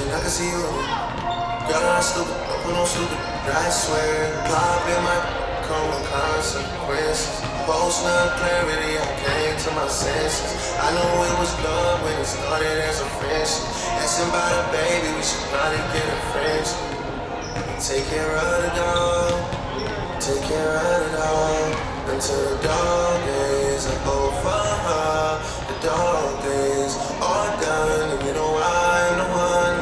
I can see you. Girl, I'm stupid, don't put no stupid. I swear, pop in my come with consequences. Post no clarity, I came to my senses. I knew it was love when it started as a friendship. Asking about a baby, we should probably get a friendship. Take care of the dog, take care of the dog. Until the dog days are over. The dog days are done, and you know I'm the one.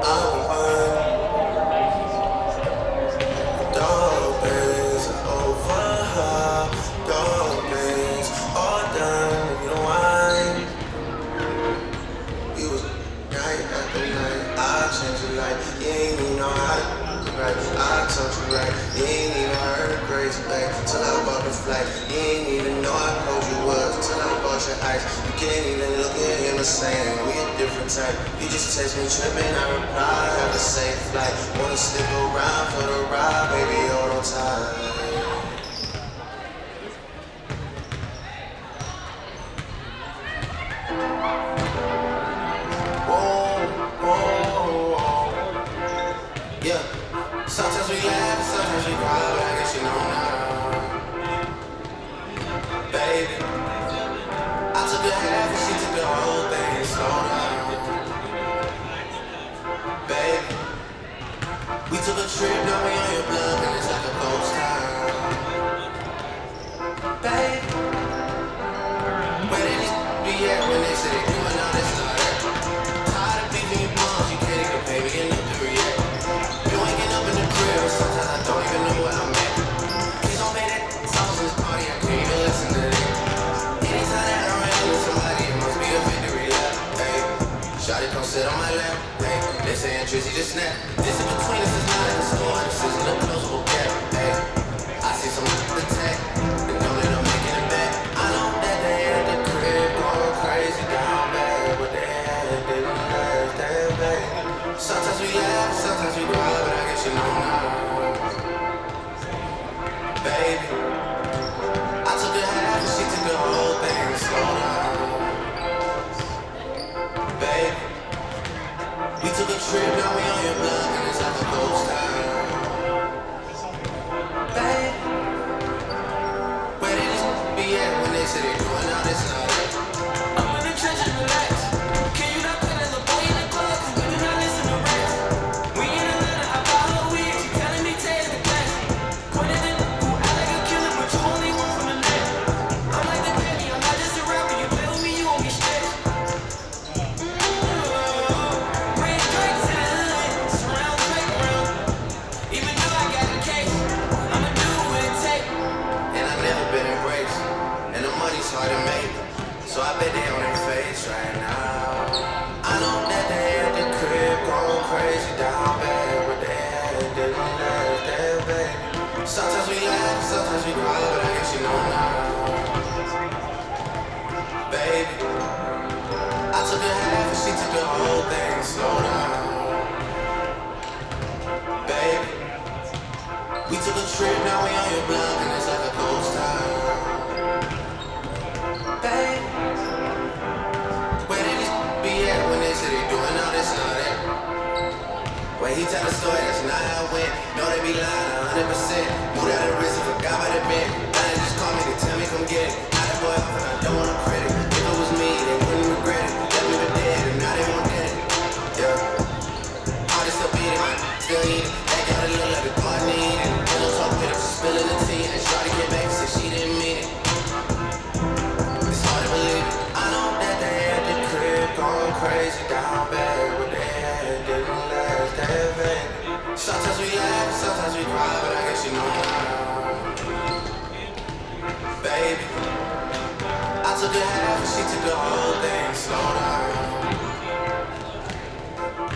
I'm the one. Dog days are over. Dog days are done, and you know I'm. You was night after night. I changed your life. You ain't even know how to do right. I told you right. You ain't even heard a crazy back till I bought the flight. You ain't even know how cold you was till I bought your ice. You can't even look at him the same. We a different type. You just text me tripping. I reply. Have the same flight. Wanna stick around for the ride, baby, hold on tight. Yeah, sometimes we laugh, sometimes we cry, but I guess you know now. Baby, I took a half and she took the whole thing, slow down. Baby, we took a trip, now we on your blood, and it's like a ghost town. Baby, where did these be at when they say they doing all this stuff? Tired of beefing your bums, you can't even pay me enough to react. Sometimes I don't even know where I'm at. Please don't pay that songs in this party, I can't even listen to that. Anytime that I'm running with somebody, it must be a victory lap. Hey, shawty come sit on my lap. Hey, they saying Trizzy just snap. This in between us is not in the store, this isn't a closable gap. Hey, I see some attack, and know that I'm making it back. I know that they at the crib going crazy down bad, but they didn't last that bad. Sometimes we laugh, sometimes we cry, but I guess you know now. Baby, I took a half and she took the whole thing, slow down. Baby, we took a trip, now we on your blood, and it's like a ghost town. Baby, where did this be at when they say they doing all this and all that? I'm in the trenches, relax. Can you not play that little boy in the club? Cause we do not listen to rap. We in Atlanta, I buy her wig, she telling me tear the glass. Pointed at who I like a killer, but you only one from the net. I'm like the baby, I'm not just a rapper. You play with me, you won't get stretched. Bring Drake to the hood, surround, Drake around. Even though I got the case, I'ma do what it take. And I've never been embraced, and the money's hard to make. So I bet they on their face right now. I know that they at the crib going crazy down bad, but they didn't last that bad. Sometimes we laugh, sometimes we cry, but I guess you know now. Baby, I took a half and she took the whole thing, slow down. Baby, we took a trip, now we on your block, and it's like a ghost town. Baby, where did these be at when they say they doing all this and all that? When he tell the story, that's not how it went. No, they be lying 100%. Moved out of risk and forgot about the bed. Now they just call me to tell me come get it. Now that boy off and I don't want no credit. If it was me, they wouldn't regret it. Left me for dead and now they won't get it. Yeah. All this stuff beat it, still eat it. That got a little like a garden eating. Pillow talk with her for spilling the tea. And shawty came back and said she didn't mean it. It's hard to believe it. I know that they at the crib going crazy down bad, but they didn't last that bad. Sometimes we laugh, sometimes we cry, but I guess you know now. Baby, I took a half and she took the whole thing, slow down.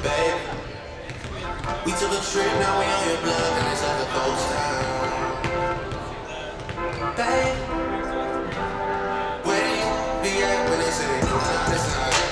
Baby, we took a trip, now we on your blood, and it's like a ghost town. Baby, where you be at when they say they doing all this and all that?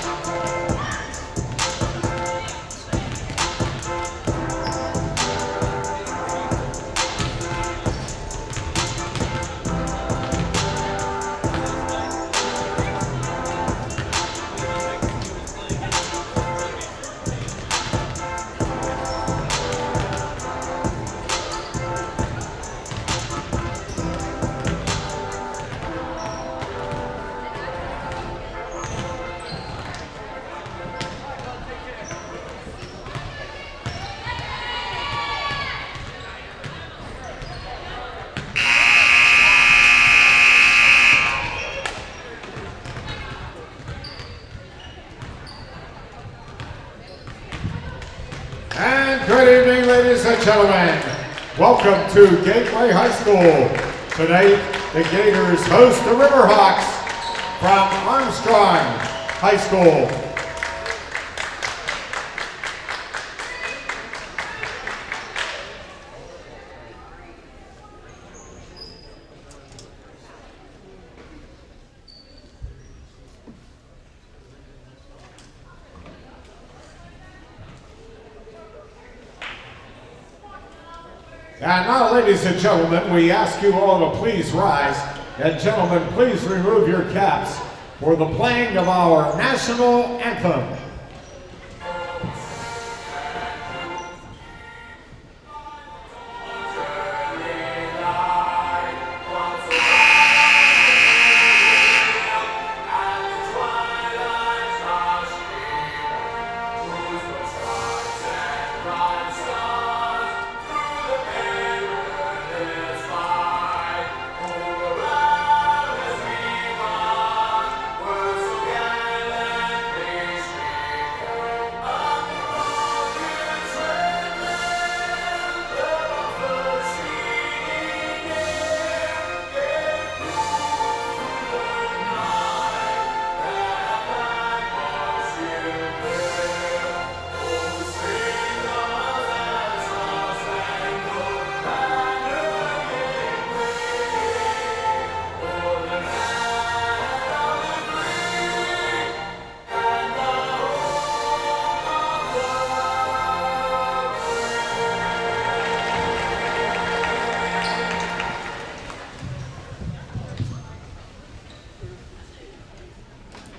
And good evening, ladies and gentlemen. Welcome to Gateway High School. Tonight, the Gators host the Riverhawks from Armstrong High School. And now, ladies and gentlemen, we ask you all to please rise. And gentlemen, please remove your caps for the playing of our national anthem.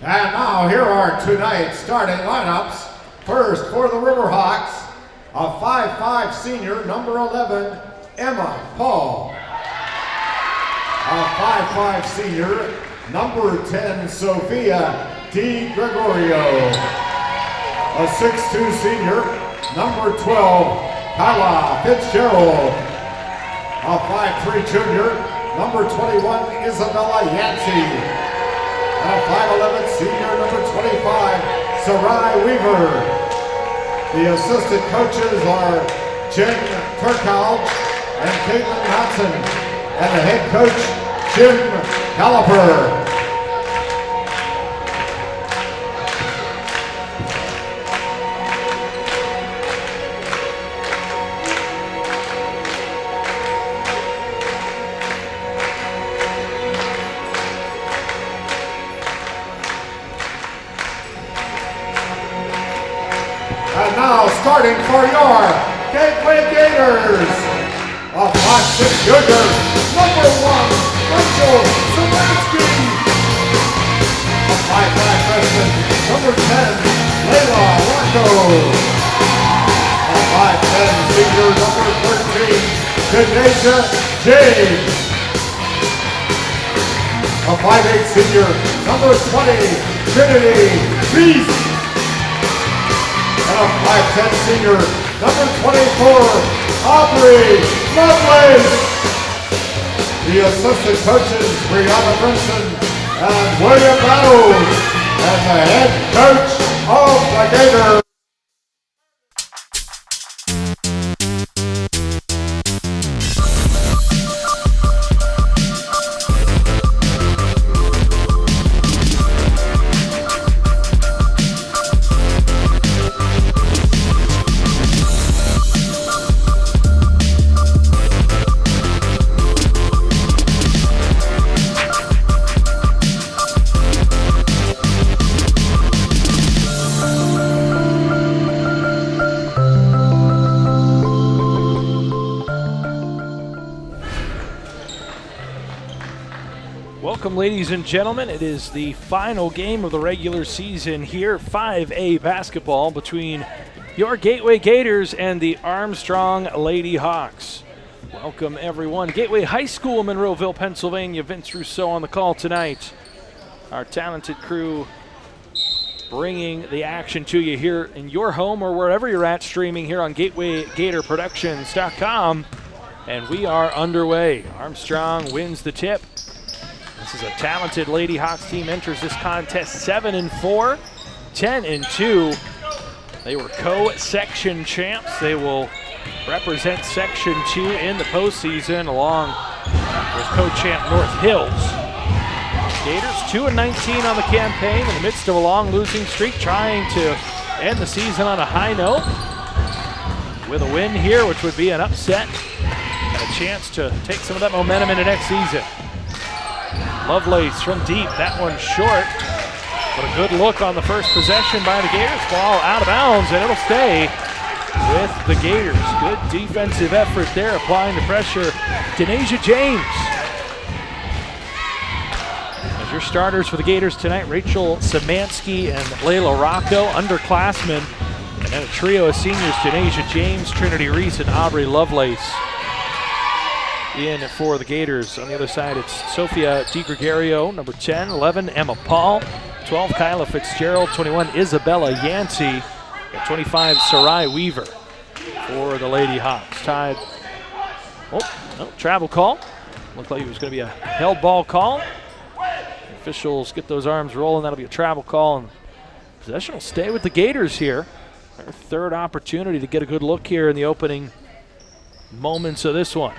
And now here are tonight's starting lineups. First for the Riverhawks, a 5'5" senior, number 11, Emma Paul. A 5'5" senior, number 10, Sophia D. Gregorio. A 6'2" senior, number 12, Kyla Fitzgerald. A 5'3" junior, number 21, Isabella Yancey. And a 5'11" senior, number 25, Sarai Weaver. The assistant coaches are Jen Turkal and Caitlin Hudson. And the head coach, Jim Caliper. And now starting for your Gateway Gators, a 5'6" junior, number 1, Rachel Zelansky. A 5'5" freshman, number 10, Layla Rocco. A 5'10" senior, number 13, Kadeja James. A 5'8" senior, number 20, Trinity Beast. And a 5'10" senior, number 24, Aubrey Lovelace. The assistant coaches, Brianna Brinson and William Meadows. And the head coach of the Gators. Welcome, ladies and gentlemen. It is the final game of the regular season here, 5A basketball between your Gateway Gators and the Armstrong Lady Hawks. Welcome, everyone. Gateway High School, Monroeville, Pennsylvania. Vince Rousseau on the call tonight. Our talented crew bringing the action to you here in your home or wherever you're at, streaming here on GatewayGatorProductions.com. And we are underway. Armstrong wins the tip. This is a talented Lady Hawks team, enters this contest 7-4, 10-2. They were co-section champs. They will represent Section 2 in the postseason along with co-champ North Hills. Gators 2-19 on the campaign in the midst of a long losing streak, trying to end the season on a high note with a win here, which would be an upset and a chance to take some of that momentum into next season. Lovelace from deep, that one short, but a good look on the first possession by the Gators. Ball out of bounds, and it'll stay with the Gators. Good defensive effort there, applying the pressure. Denasia James. As your starters for the Gators tonight, Rachel Samansky and Layla Rocco, underclassmen. And then a trio of seniors, Denasia James, Trinity Reese, and Aubrey Lovelace in for the Gators. On the other side, it's Sophia DiGregorio, number 10, 11, Emma Paul, 12, Kyla Fitzgerald, 21, Isabella Yancey, and 25, Sarai Weaver for the Lady Hawks. Tied, travel call. Looked like it was going to be a held ball call. Officials get those arms rolling. That'll be a travel call, and possession will stay with the Gators here. Their third opportunity to get a good look here in the opening moments of this one.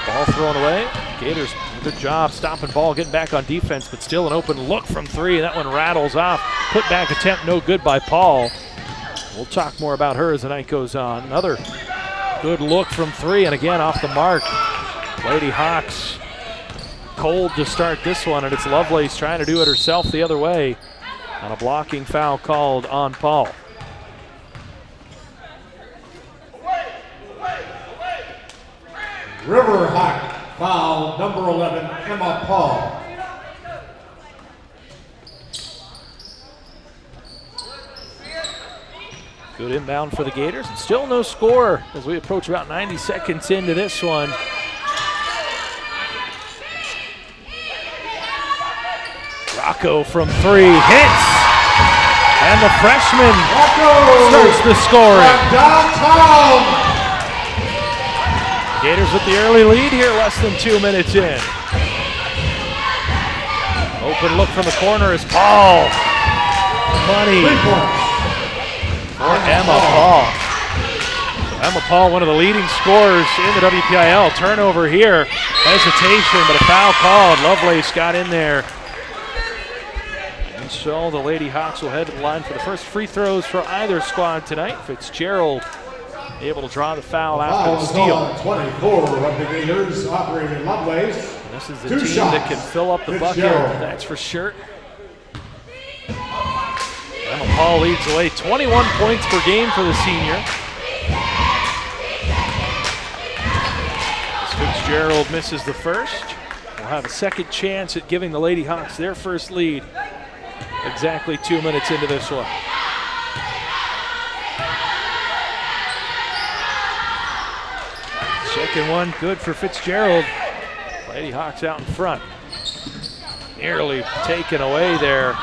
Ball thrown away. Gators, good job stopping ball, getting back on defense, but still an open look from three. That one rattles off. Put back attempt, no good by Paul. We'll talk more about her as the night goes on. Another good look from three, and again off the mark. Lady Hawks cold to start this one, and it's Lovelace trying to do it herself the other way on a blocking foul called on Paul. Riverhawk foul, number 11, Emma Paul. Good inbound for the Gators. And still no score as we approach about 90 seconds into this one. Rocco from three, hits! And the freshman starts the scoring. Downtown! Gators with the early lead here, less than 2 minutes in. Open look from the corner is Paul. Money for Emma Paul. So Emma Paul, one of the leading scorers in the WPIAL. Turnover here, hesitation, but a foul called. Lovelace got in there. And so the Lady Hawks will head to the line for the first free throws for either squad tonight. Fitzgerald able to draw the foul after the steal. 24 of the Gators, operating Lovelace. And this is the team that can fill up the bucket, that's for sure. Emma Paul leads the way, 21 points per game for the senior. As Fitzgerald misses the first, we'll have a second chance at giving the Lady Hawks their first lead exactly 2 minutes into this one. Second one, good for Fitzgerald. Lady Hawks out in front. Nearly taken away there.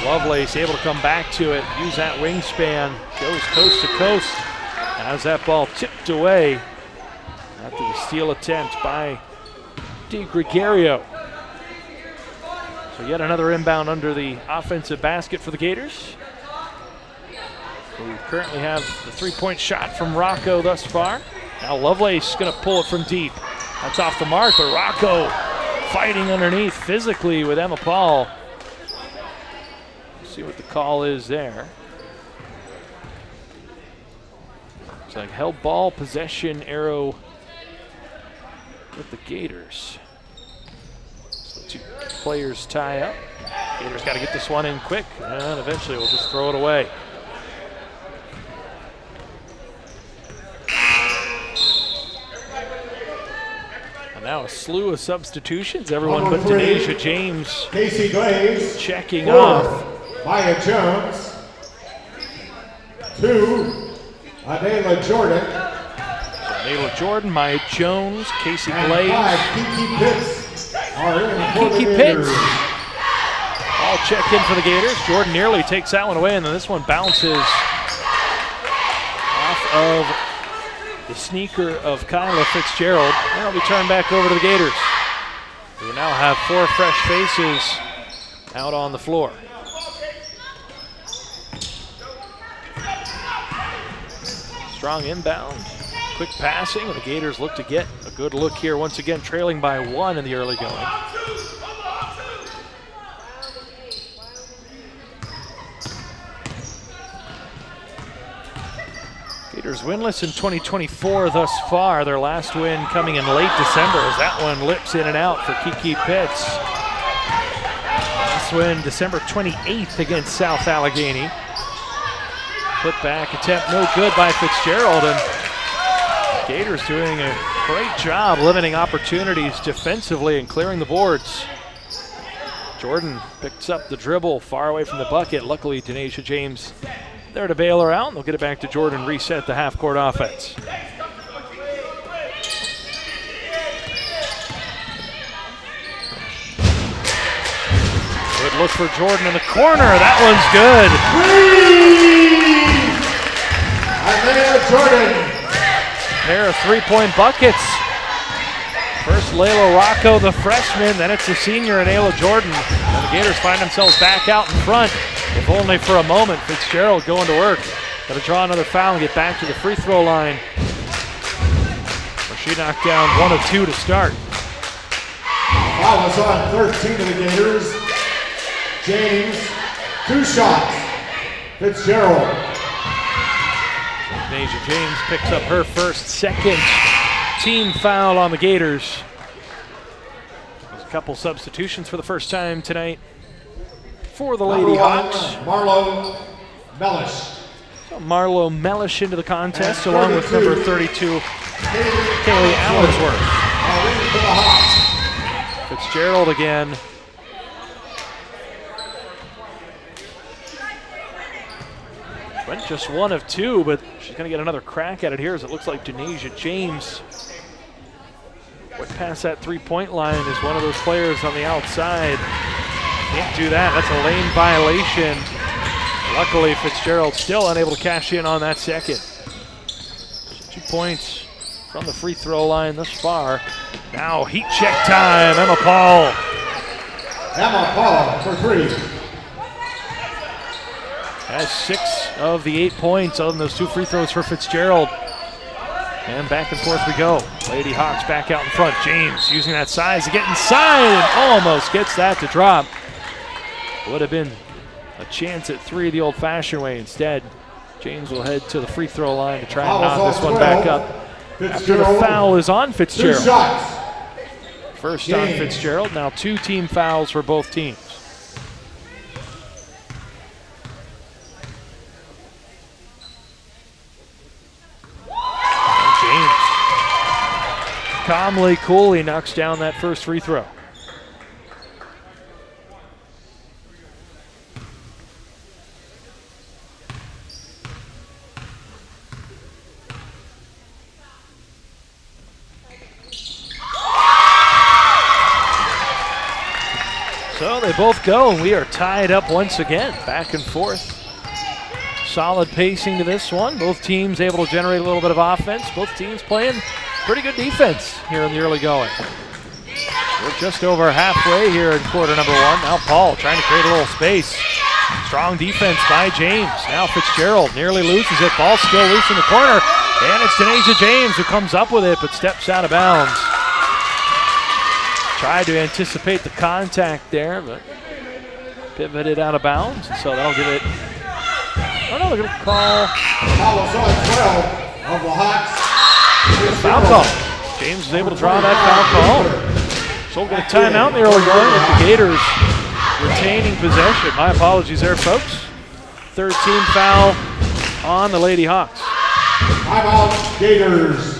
Lovelace able to come back to it, use that wingspan, goes coast to coast. Has that ball tipped away after the steal attempt by DiGregorio. So yet another inbound under the offensive basket for the Gators. We currently have the three-point shot from Rocco thus far. Now Lovelace going to pull it from deep. That's off the mark, but Rocco fighting underneath physically with Emma Paul. Let's see what the call is there. It's like held ball, possession, arrow with the Gators. So the two players tie up. Gators got to get this one in quick, and eventually we'll just throw it away. Now a slew of substitutions. Everyone but Denasia James Casey Glaze checking off. Maya Jones. 2, Adela Jordan. So Adela Jordan, Maya Jones, Casey And Glaze. 5, Kiki Pitts are in for Kiki the Pitts. Gators. All check in for the Gators. Jordan nearly takes that one away, and then this one bounces off of the sneaker of Kyla Fitzgerald, and it'll be turned back over to the Gators. We now have 4 fresh faces out on the floor. Armstrong inbound. Quick passing, and the Gators look to get a good look here. Once again, trailing by 1 in the early going. Gators winless in 2024 thus far. Their last win coming in late December as that one lips in and out for Kiki Pitts. Last win December 28th against South Allegheny. Put back attempt no good by Fitzgerald, and Gators doing a great job limiting opportunities defensively and clearing the boards. Jordan picks up the dribble far away from the bucket. Luckily, Denasia James there to bail her out, and they'll get it back to Jordan, reset the half-court offense. Good look for Jordan in the corner. That one's good. Isaiah Jordan. Pair of three-point buckets. First Layla Rocco, the freshman, then it's the senior and Ayla Jordan. And the Gators find themselves back out in front, if only for a moment. Fitzgerald going to work. Got to draw another foul and get back to the free throw line, where she knocked down 1 of 2 to start. Foul is on 13 of the Gators. James, 2 shots. Fitzgerald. Denasia James picks up her second team foul on the Gators. There's a couple substitutions for the first time tonight for the Lady Hawks. Marlo Mellish. So Marlo Mellish into the contest, along with number 32, Kaylee Allensworth. Fitzgerald again. Went just 1 of 2, but she's going to get another crack at it here, as it looks like Denasia James went past that three-point line is one of those players on the outside. Can't do that. That's a lane violation. Luckily, Fitzgerald still unable to cash in on that second. 2 points from the free throw line thus far. Now heat check time. Emma Paul. Emma Paul for 3. Has 6 of the 8 points on those 2 free throws for Fitzgerald. And back and forth we go. Lady Hawks back out in front. James using that size to get inside and almost gets that to drop. Would have been a chance at 3 the old-fashioned way. Instead, James will head to the free throw line to try and knock this one back up. After the foul is on Fitzgerald. 2 shots. First on Fitzgerald. Now 2 team fouls for both teams. Calmly, coolly knocks down that first free throw. So they both go, and we are tied up once again, back and forth. Solid pacing to this one. Both teams able to generate a little bit of offense. Both teams playing pretty good defense here in the early going. We're just over halfway here in quarter number 1. Now Paul trying to create a little space. Strong defense by James. Now Fitzgerald nearly loses it. Ball still loose in the corner. And it's Denasia James who comes up with it but steps out of bounds. Tried to anticipate the contact there, but pivoted out of bounds. And so that'll give it. Oh no, they're going to call. Foul is on 12 of the Hawks. Foul call. James is able to draw that foul call. So we'll get a timeout in the early going with the Gators retaining possession. My apologies there, folks. 3rd team foul on the Lady Hawks. Timeout, Gators.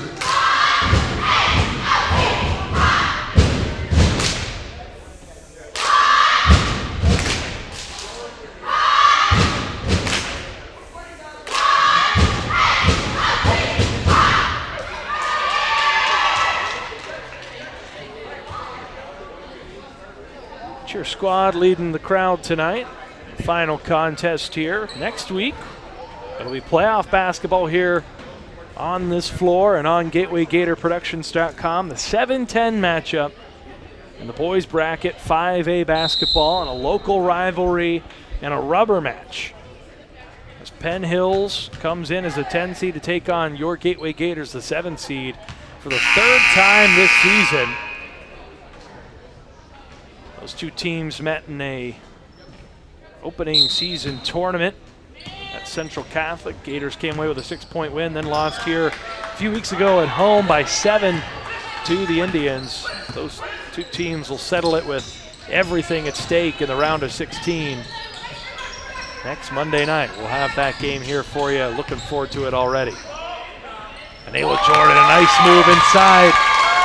Cheer squad leading the crowd tonight. Final contest here next week. It'll be playoff basketball here on this floor and on GatewayGatorProductions.com. The 7-10 matchup in the boys bracket, 5A basketball, and a local rivalry and a rubber match as Penn Hills comes in as a 10 seed to take on your Gateway Gators, the 7 seed, for the 3rd time this season. Those two teams met in a opening season tournament at Central Catholic. Gators came away with a 6-point win, then lost here a few weeks ago at home by 7 to the Indians. Those two teams will settle it with everything at stake in the round of 16. Next Monday night, we'll have that game here for you. Looking forward to it already. And Ayla Jordan, a nice move inside.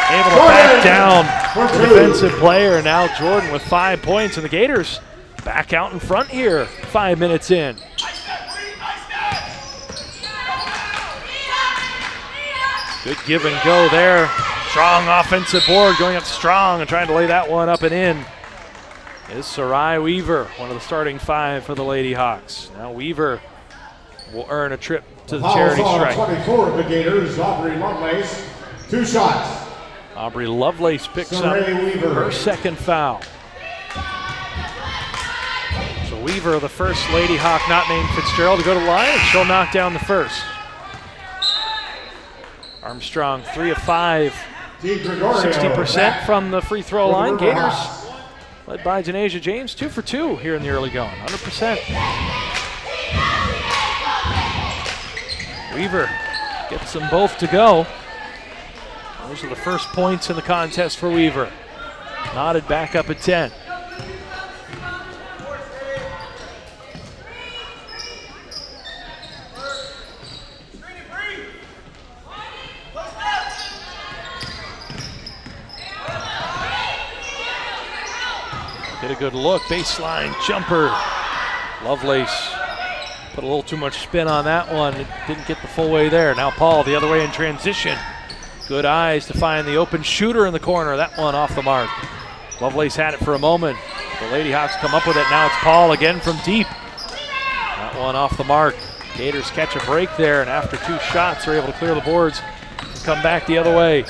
Able to back down the defensive player. Now Jordan with 5 points, and the Gators back out in front here, 5 minutes in. Good give and go there. Strong offensive board going up strong and trying to lay that one up and in is Sarai Weaver, one of the starting 5 for the Lady Hawks. Now Weaver will earn a trip to the charity strike. 24 of the Gators, Aubrey Lovelace, 2 shots. Aubrey Lovelace picks up her 2nd foul. So Weaver, the first Lady Hawk not named Fitzgerald, to go to the line, and she'll knock down the first. Armstrong, 3 of 5, 60% from the free throw line. Gators, led by Janasia James, 2 for 2 here in the early going, 100%. Weaver gets them both to go. Those are the first points in the contest for Weaver. Knotted back up at 10. Get a good look, baseline jumper. Lovelace put a little too much spin on that one. It didn't get the full way there. Now Paul the other way in transition. Good eyes to find the open shooter in the corner. That one off the mark. Lovelace had it for a moment. The Lady Hawks come up with it. Now it's Paul again from deep. That one off the mark. Gators catch a break there, and after 2 shots, they're able to clear the boards and come back the other way.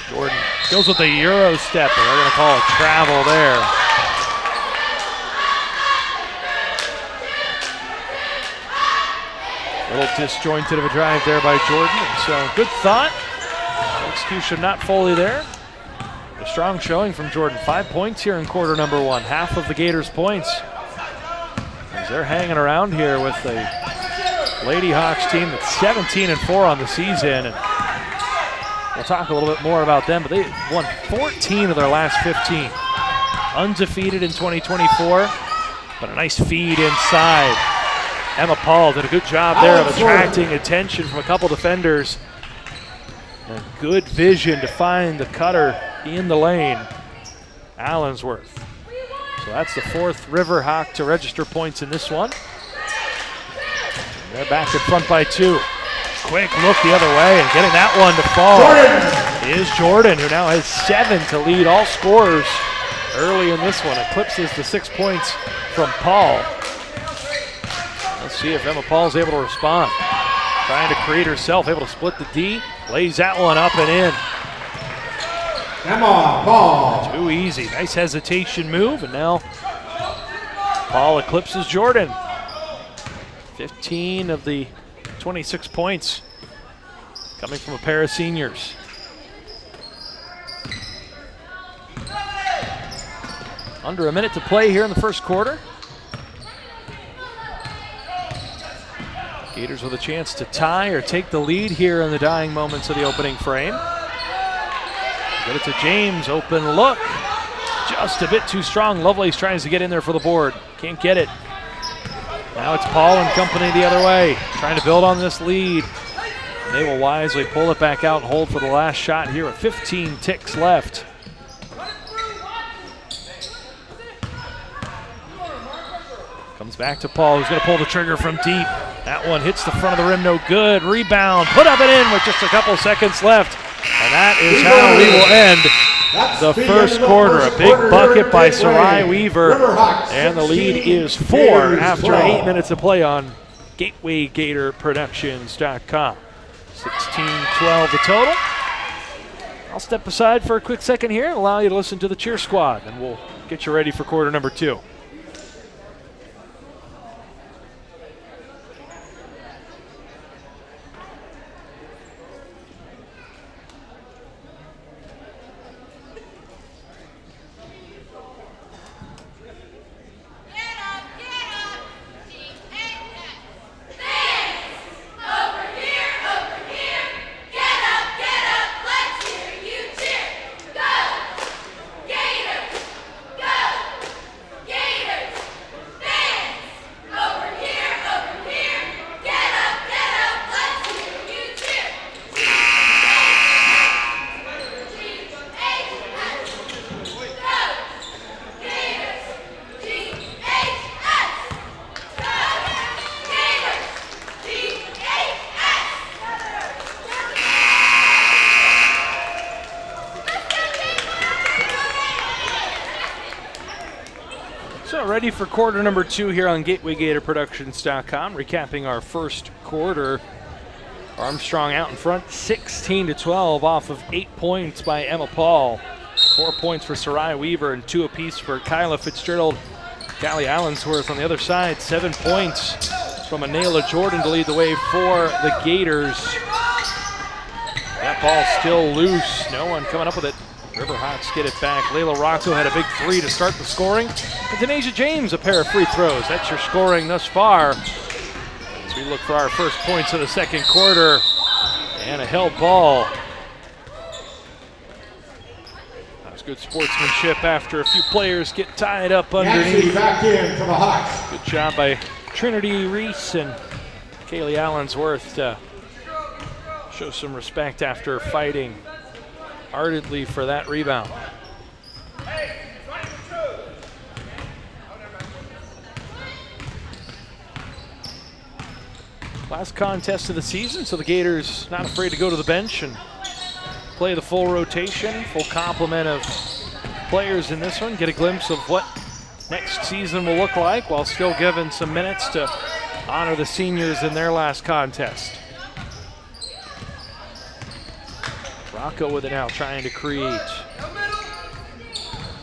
Jordan goes with the Euro step, and they're going to call a travel there. A little disjointed of a drive there by Jordan, and so good thought. Execution not fully there. A strong showing from Jordan. 5 points here in quarter number 1, half of the Gators' points. As they're hanging around here with a Lady Hawks team that's 17-4 on the season. And we'll talk a little bit more about them, but they won 14 of their last 15. Undefeated in 2024, but a nice feed inside. Emma Paul did a good job there of attracting attention from a couple defenders. And good vision to find the cutter in the lane, Allensworth. So that's the 4th River Hawk to register points in this one. And they're back in front by 2. Quick look the other way, and getting that one to fall is Jordan, who now has 7 to lead all scorers early in this one. Eclipses the 6 points from Paul. Let's see if Emma Paul's able to respond. Trying to create herself, able to split the D. Lays that one up and in. Emma Paul. Too easy. Nice hesitation move, and now Paul eclipses Jordan. 15 of the 26 points coming from a pair of seniors. Under a minute to play here in the first quarter. Gators with a chance to tie or take the lead here in the dying moments of the opening frame. Get it to James, open look. Just a bit too strong. Lovelace tries to get in there for the board. Can't get it. Now it's Paul and company the other way, trying to build on this lead. And they will wisely pull it back out and hold for the last shot here with 15 ticks left. Comes back to Paul, who's going to pull the trigger from deep. That one hits the front of the rim, no good. Rebound, put up and in with just a couple seconds left. And that is how we will end the first quarter. A big bucket by Sarai Weaver. And the lead is 4 after 8 minutes of play on GatewayGatorProductions.com. 16-12 the total. I'll step aside for a quick second here and allow you to listen to the cheer squad, and we'll get you ready for quarter number 2. So ready for quarter number 2 here on GatewayGatorProductions.com. Recapping our first quarter. Armstrong out in front, 16-12 off of 8 points by Emma Paul. 4 points for Sarai Weaver and 2 apiece for Kyla Fitzgerald. Callie Allensworth on the other side, 7 points from Anela Jordan to lead the way for the Gators. That ball still loose, no one coming up with it. Riverhawks get it back. Layla Rocco had a big 3 to start the scoring. And Denasia James, a pair of free throws. That's your scoring thus far. As we look for our first points of the second quarter. And a held ball. That was good sportsmanship after a few players get tied up underneath. Back in for the Hawks. Good job by Trinity Reese and Kaylee Allensworth to show some respect after fighting ardently for that rebound. Last contest of the season, so the Gators not afraid to go to the bench and play the full rotation, full complement of players in this one, get a glimpse of what next season will look like while still given some minutes to honor the seniors in their last contest. Rocco with it now, trying to create.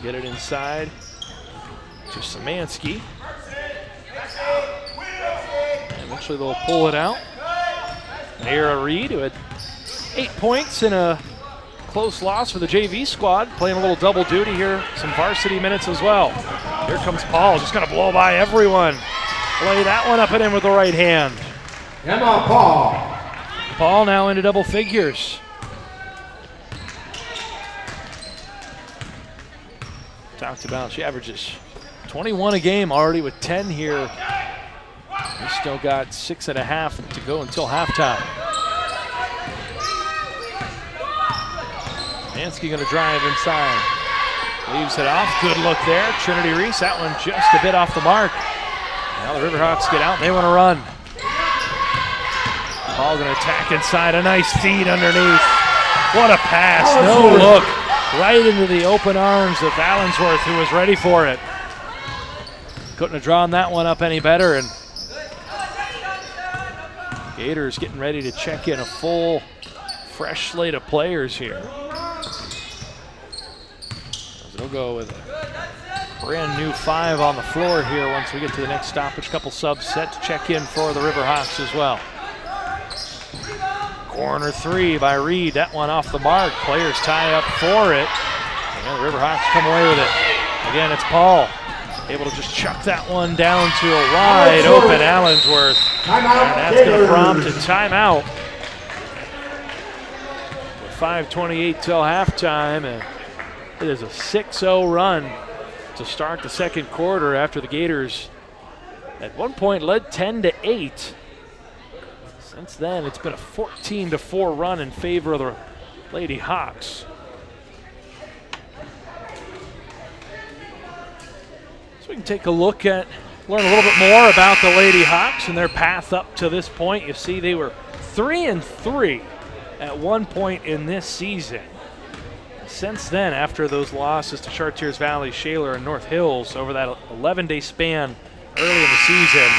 Get it inside to Szymanski. And eventually they'll pull it out. Naira Reed, who had 8 points in a close loss for the JV squad, playing a little double duty here, some varsity minutes as well. Here comes Paul, just gonna blow by everyone. Lay that one up and in with the right hand. Emma Paul. Paul now into double figures. Talked about, she averages 21 a game already with 10 here. We still got 6.5 to go until halftime. Mansky gonna drive inside. Leaves it off, good look there. Trinity Reese, that one just a bit off the mark. Now the Riverhawks get out and they wanna run. Paul gonna attack inside, a nice feed underneath. What a pass, no look. Right into the open arms of Allensworth, who was ready for it. Couldn't have drawn that one up any better. And Gators getting ready to check in a full, fresh slate of players here. They'll go with a brand new 5 on the floor here once we get to the next stoppage. Couple subs set to check in for the Riverhawks as well. Corner 3 by Reed, that one off the mark. Players tie up for it. And the Riverhawks come away with it. Again, it's Paul, able to just chuck that one down to a wide open Allensworth. And that's going to prompt a timeout. With 5:28 till halftime, and it is a 6-0 run to start the second quarter after the Gators at one point led 10-8. Since then, it's been a 14-4 run in favor of the Lady Hawks. So we can take a look at, learn a little bit more about the Lady Hawks and their path up to this point. You see they were 3-3 at one point in this season. Since then, after those losses to Chartiers Valley, Shaler, and North Hills over that 11-day span early in the season,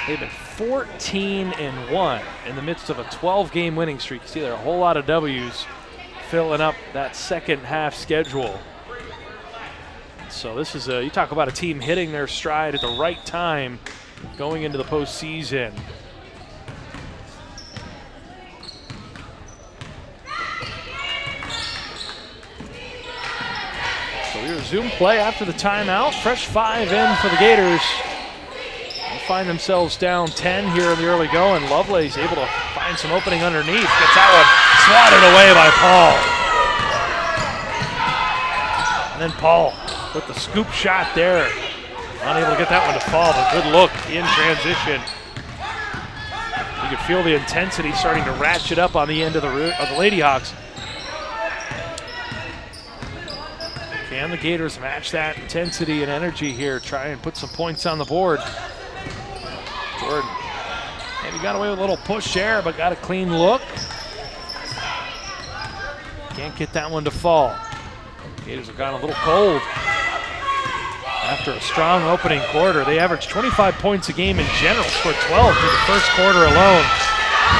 they've been 14-1 in the midst of a 12-game winning streak. You see there are a whole lot of W's filling up that second half schedule. So this is you talk about a team hitting their stride at the right time going into the postseason. So we resume play after the timeout. Fresh 5 in for the Gators. They find themselves down 10 here in the early going. Lovelace able to find some opening underneath. Gets that one swatted away by Paul. And then Paul with the scoop shot there. Unable to get that one to fall, but good look in transition. You can feel the intensity starting to ratchet up on the end of the Lady Hawks. Can the Gators match that intensity and energy here? Try and put some points on the board. Jordan maybe got away with a little push there, but got a clean look. Can't get that one to fall. Gators have gone a little cold after a strong opening quarter. They averaged 25 points a game in general, scored 12 through the first quarter alone.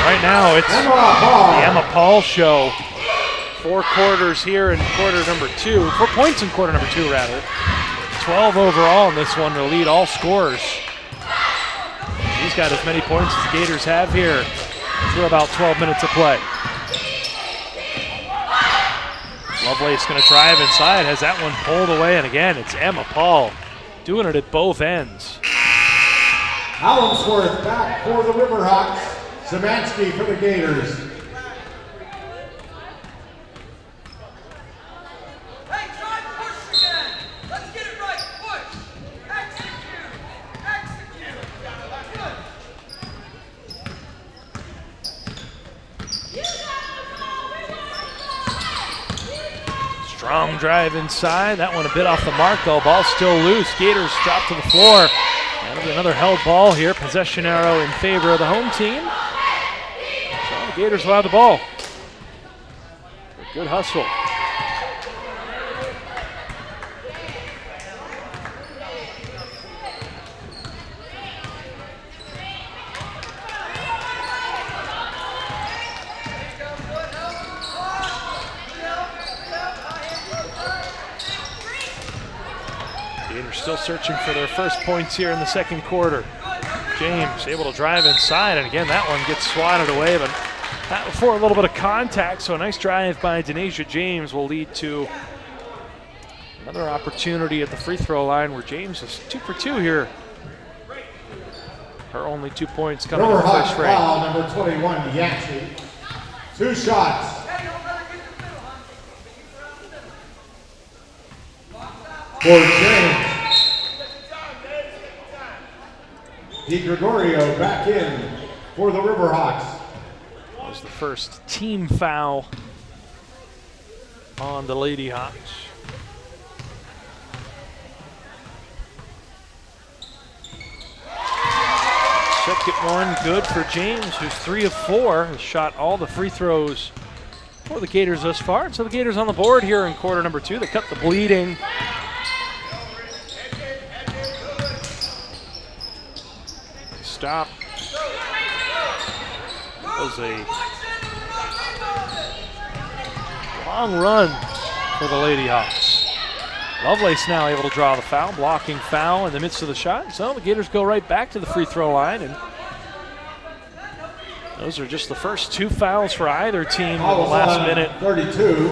Right now it's the Emma Paul show. 4 quarters here in quarter number 2. 4 points in quarter number 2, rather. 12 overall in this one to lead all scorers. She's got as many points as the Gators have here through about 12 minutes of play. Lovelace going to drive inside, has that one pulled away, and again, it's Emma Paul doing it at both ends. Allensworth back for the Riverhawks. Szymanski for the Gators. Strong drive inside. That one a bit off the mark, though. Ball still loose. Gators drop to the floor. That'll be another held ball here. Possession arrow in favor of the home team. So the Gators will have the ball. Good hustle. Still searching for their first points here in the second quarter. James able to drive inside, and again that one gets swatted away, but that before a little bit of contact, so a nice drive by Denasia James will lead to another opportunity at the free throw line where James is 2 for 2 here. Her only 2 points coming in the first frame. Foul, number 21, Yancey. 2 shots. For James. DiGregorio back in for the Riverhawks. That was the first team foul on the Lady Hawks. Second one good for James, who's 3 of 4, has shot all the free throws for the Gators thus far. And so the Gators on the board here in quarter number 2. They cut the bleeding. Stop. That was a long run for the Lady Hawks. Lovelace now able to draw the foul, blocking foul in the midst of the shot. So the Gators go right back to the free throw line, and those are just the first 2 fouls for either team in the last minute. 32.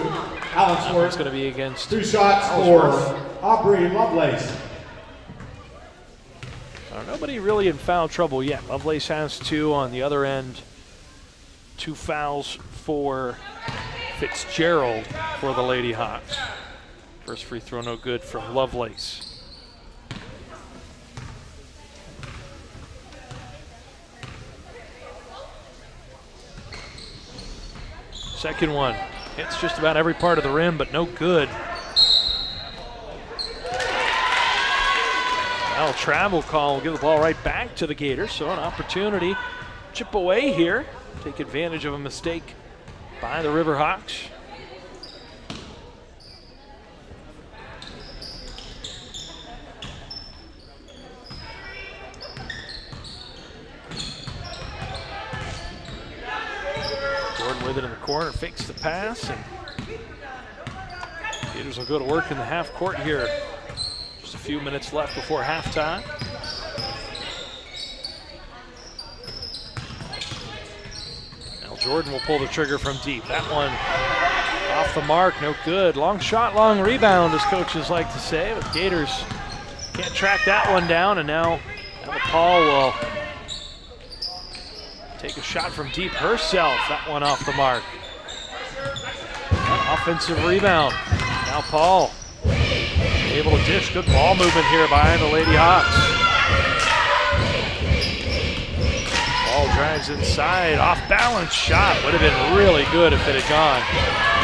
Allensworth It's going to be against 2 shots for Aubrey Lovelace. Nobody really in foul trouble yet. Lovelace has 2 on the other end. 2 fouls for Fitzgerald for the Lady Hawks. First free throw no good from Lovelace. Second one hits just about every part of the rim, but no good. Now travel call will give the ball right back to the Gators, so an opportunity chip away here, take advantage of a mistake by the Riverhawks. Jordan with it in the corner, fakes the pass, and Gators will go to work in the half court here. Just a few minutes left before halftime. Now Jordan will pull the trigger from deep. That one off the mark, no good. Long shot, long rebound, as coaches like to say, but Gators can't track that one down, and now Emma Paul will take a shot from deep herself. That one off the mark. Offensive rebound. Now Paul able to dish. Good ball movement here by the Lady Hawks. Ball drives inside. Off balance shot. Would have been really good if it had gone.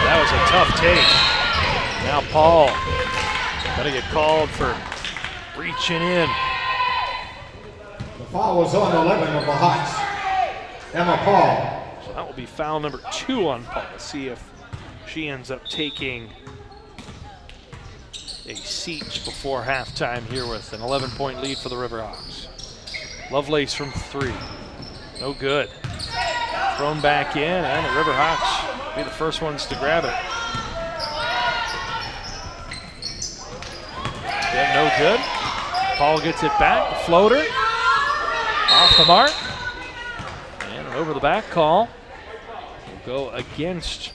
That was a tough take. Now Paul going to get called for reaching in. The foul was on 11 of the Hawks. Emma Paul. So that will be foul number 2 on Paul. Let's see if she ends up taking a seat before halftime here with an 11-point lead for the Riverhawks. Lovelace from 3. No good. Thrown back in, and the Riverhawks will be the first ones to grab it. Again, no good. Paul gets it back. The floater. Off the mark. And an over the back call will go against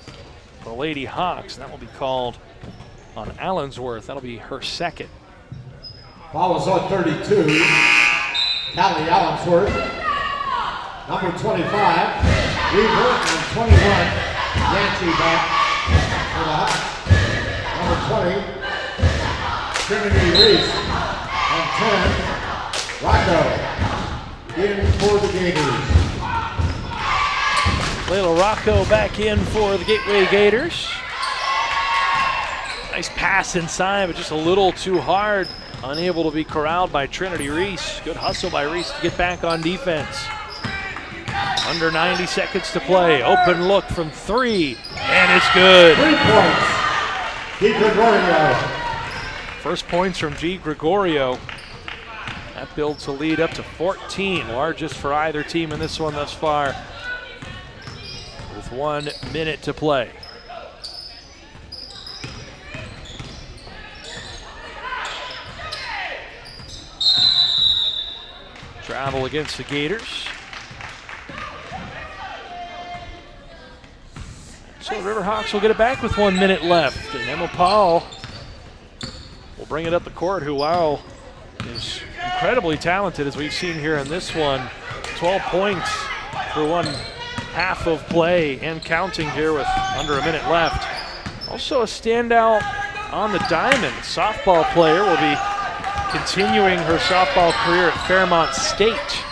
the Lady Hawks, and that will be called on Allensworth. That'll be her second. Foul was on 32. Callie Allensworth. Number 25, Weaver, and 21, Yancey back for the Hawks. Number 20, Trinity Reese, and 10, Rocco in for the Gators. Layla Rocco back in for the Gateway Gators. Nice pass inside, but just a little too hard. Unable to be corralled by Trinity Reese. Good hustle by Reese to get back on defense. Under 90 seconds to play. Open look from 3, and it's good. 3 points. G. Gregorio. First points from G. Gregorio. That builds a lead up to 14, largest for either team in this one thus far. With 1 minute to play. Travel against the Gators. So the Riverhawks will get it back with 1 minute left. And Emma Paul will bring it up the court, who, wow, is incredibly talented, as we've seen here in this one. 12 points for 1 half of play and counting here with under a minute left. Also a standout on the diamond. Softball player will be continuing her softball career at Fairmont State.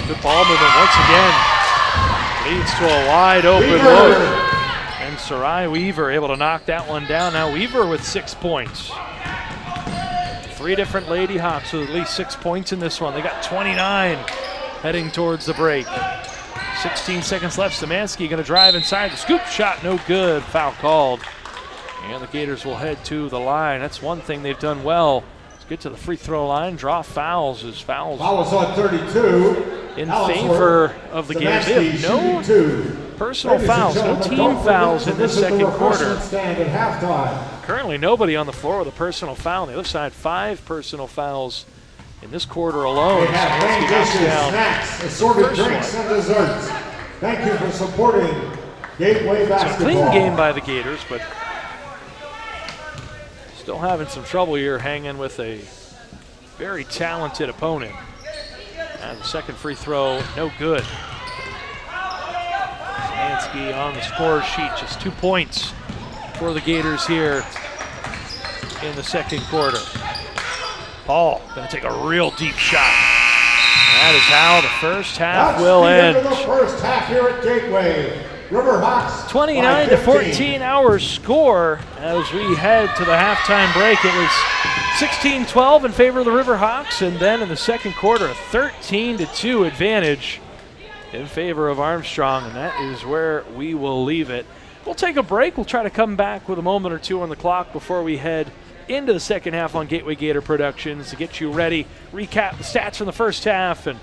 Good ball movement once again. Leads to a wide open look. And Sarai Weaver able to knock that one down. Now Weaver with 6 points. 3 different Lady Hawks with at least 6 points in this one. They got 29 heading towards the break. 16 seconds left. Szymanski going to drive inside. The scoop shot, no good. Foul called. And the Gators will head to the line. That's one thing they've done well. Let's get to the free throw line. Draw fouls as fouls. Foul was on 32. In favor of the Gators. They have no personal fouls, no team fouls in this second quarter. Currently nobody on the floor with a personal foul. On the other side, 5 personal fouls in this quarter alone. We have main dishes, snacks, assorted drinks, and desserts. Thank you for supporting Gateway Basketball. It's a clean game by the Gators, but still having some trouble here, hanging with a very talented opponent. And the second free throw, no good. Szymanski on the score sheet, just 2 points for the Gators here in the second quarter. Paul going to take a real deep shot. That is how the first half will end. The first half here at Gateway. Riverhawks 29-14 our score as we head to the halftime break. It was 16-12 in favor of the Riverhawks, and then in the second quarter, a 13-2 advantage in favor of Armstrong, and that is where we will leave it. We'll take a break. We'll try to come back with a moment or two on the clock before we head into the second half on Gateway Gator Productions to get you ready, recap the stats from the first half, and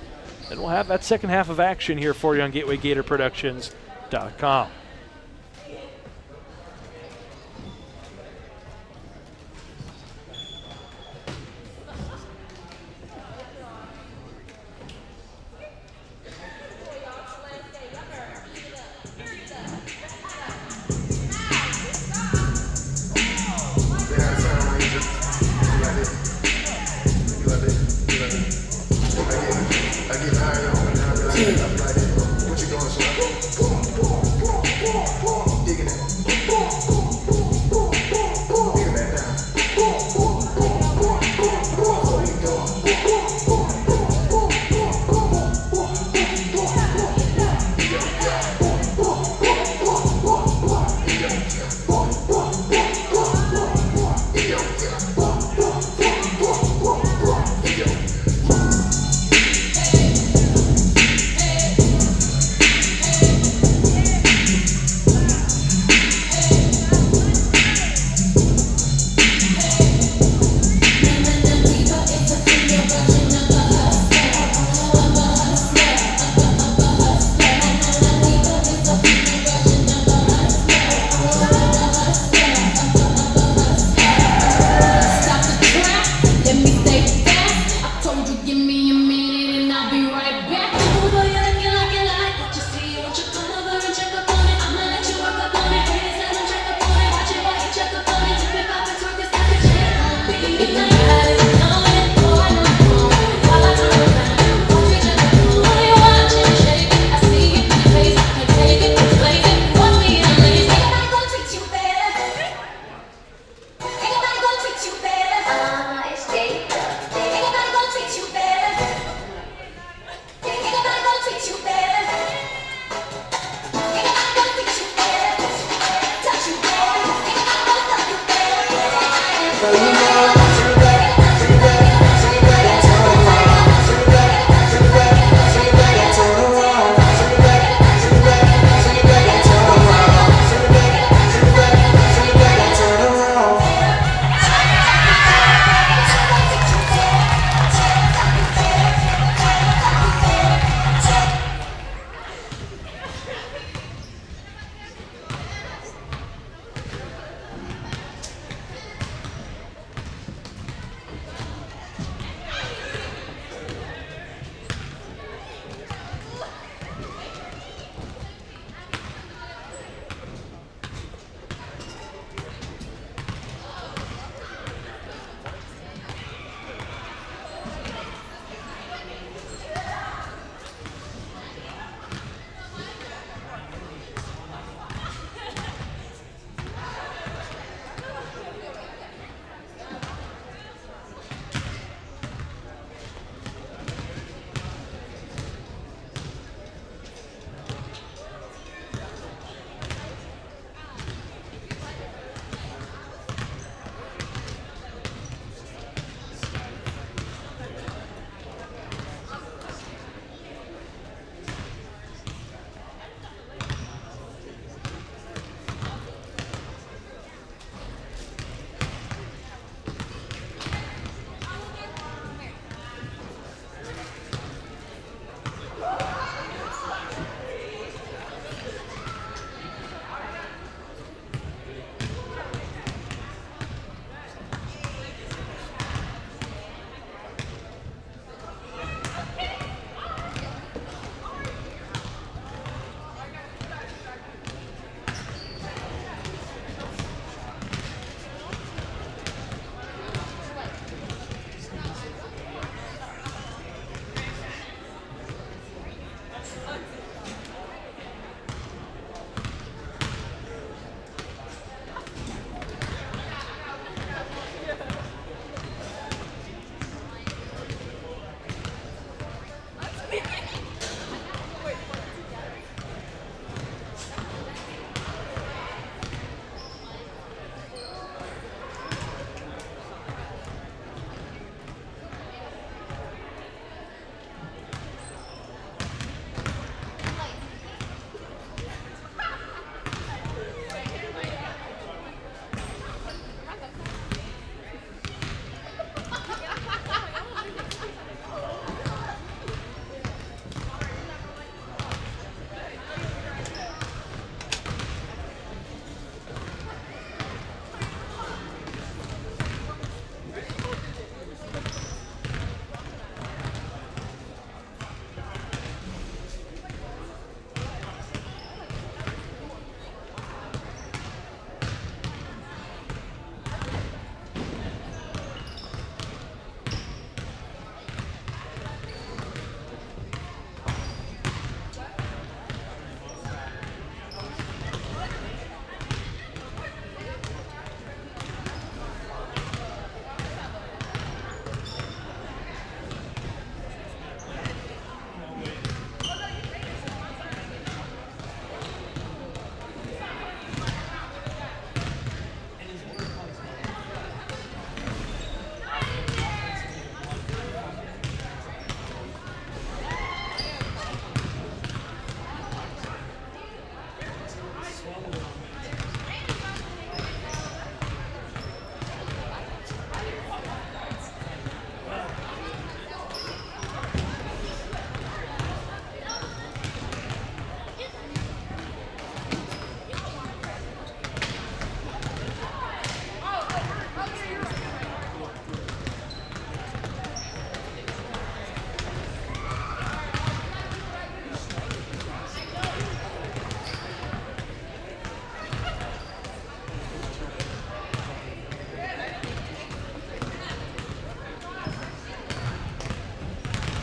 then we'll have that second half of action here for you on GatewayGatorProductions.com.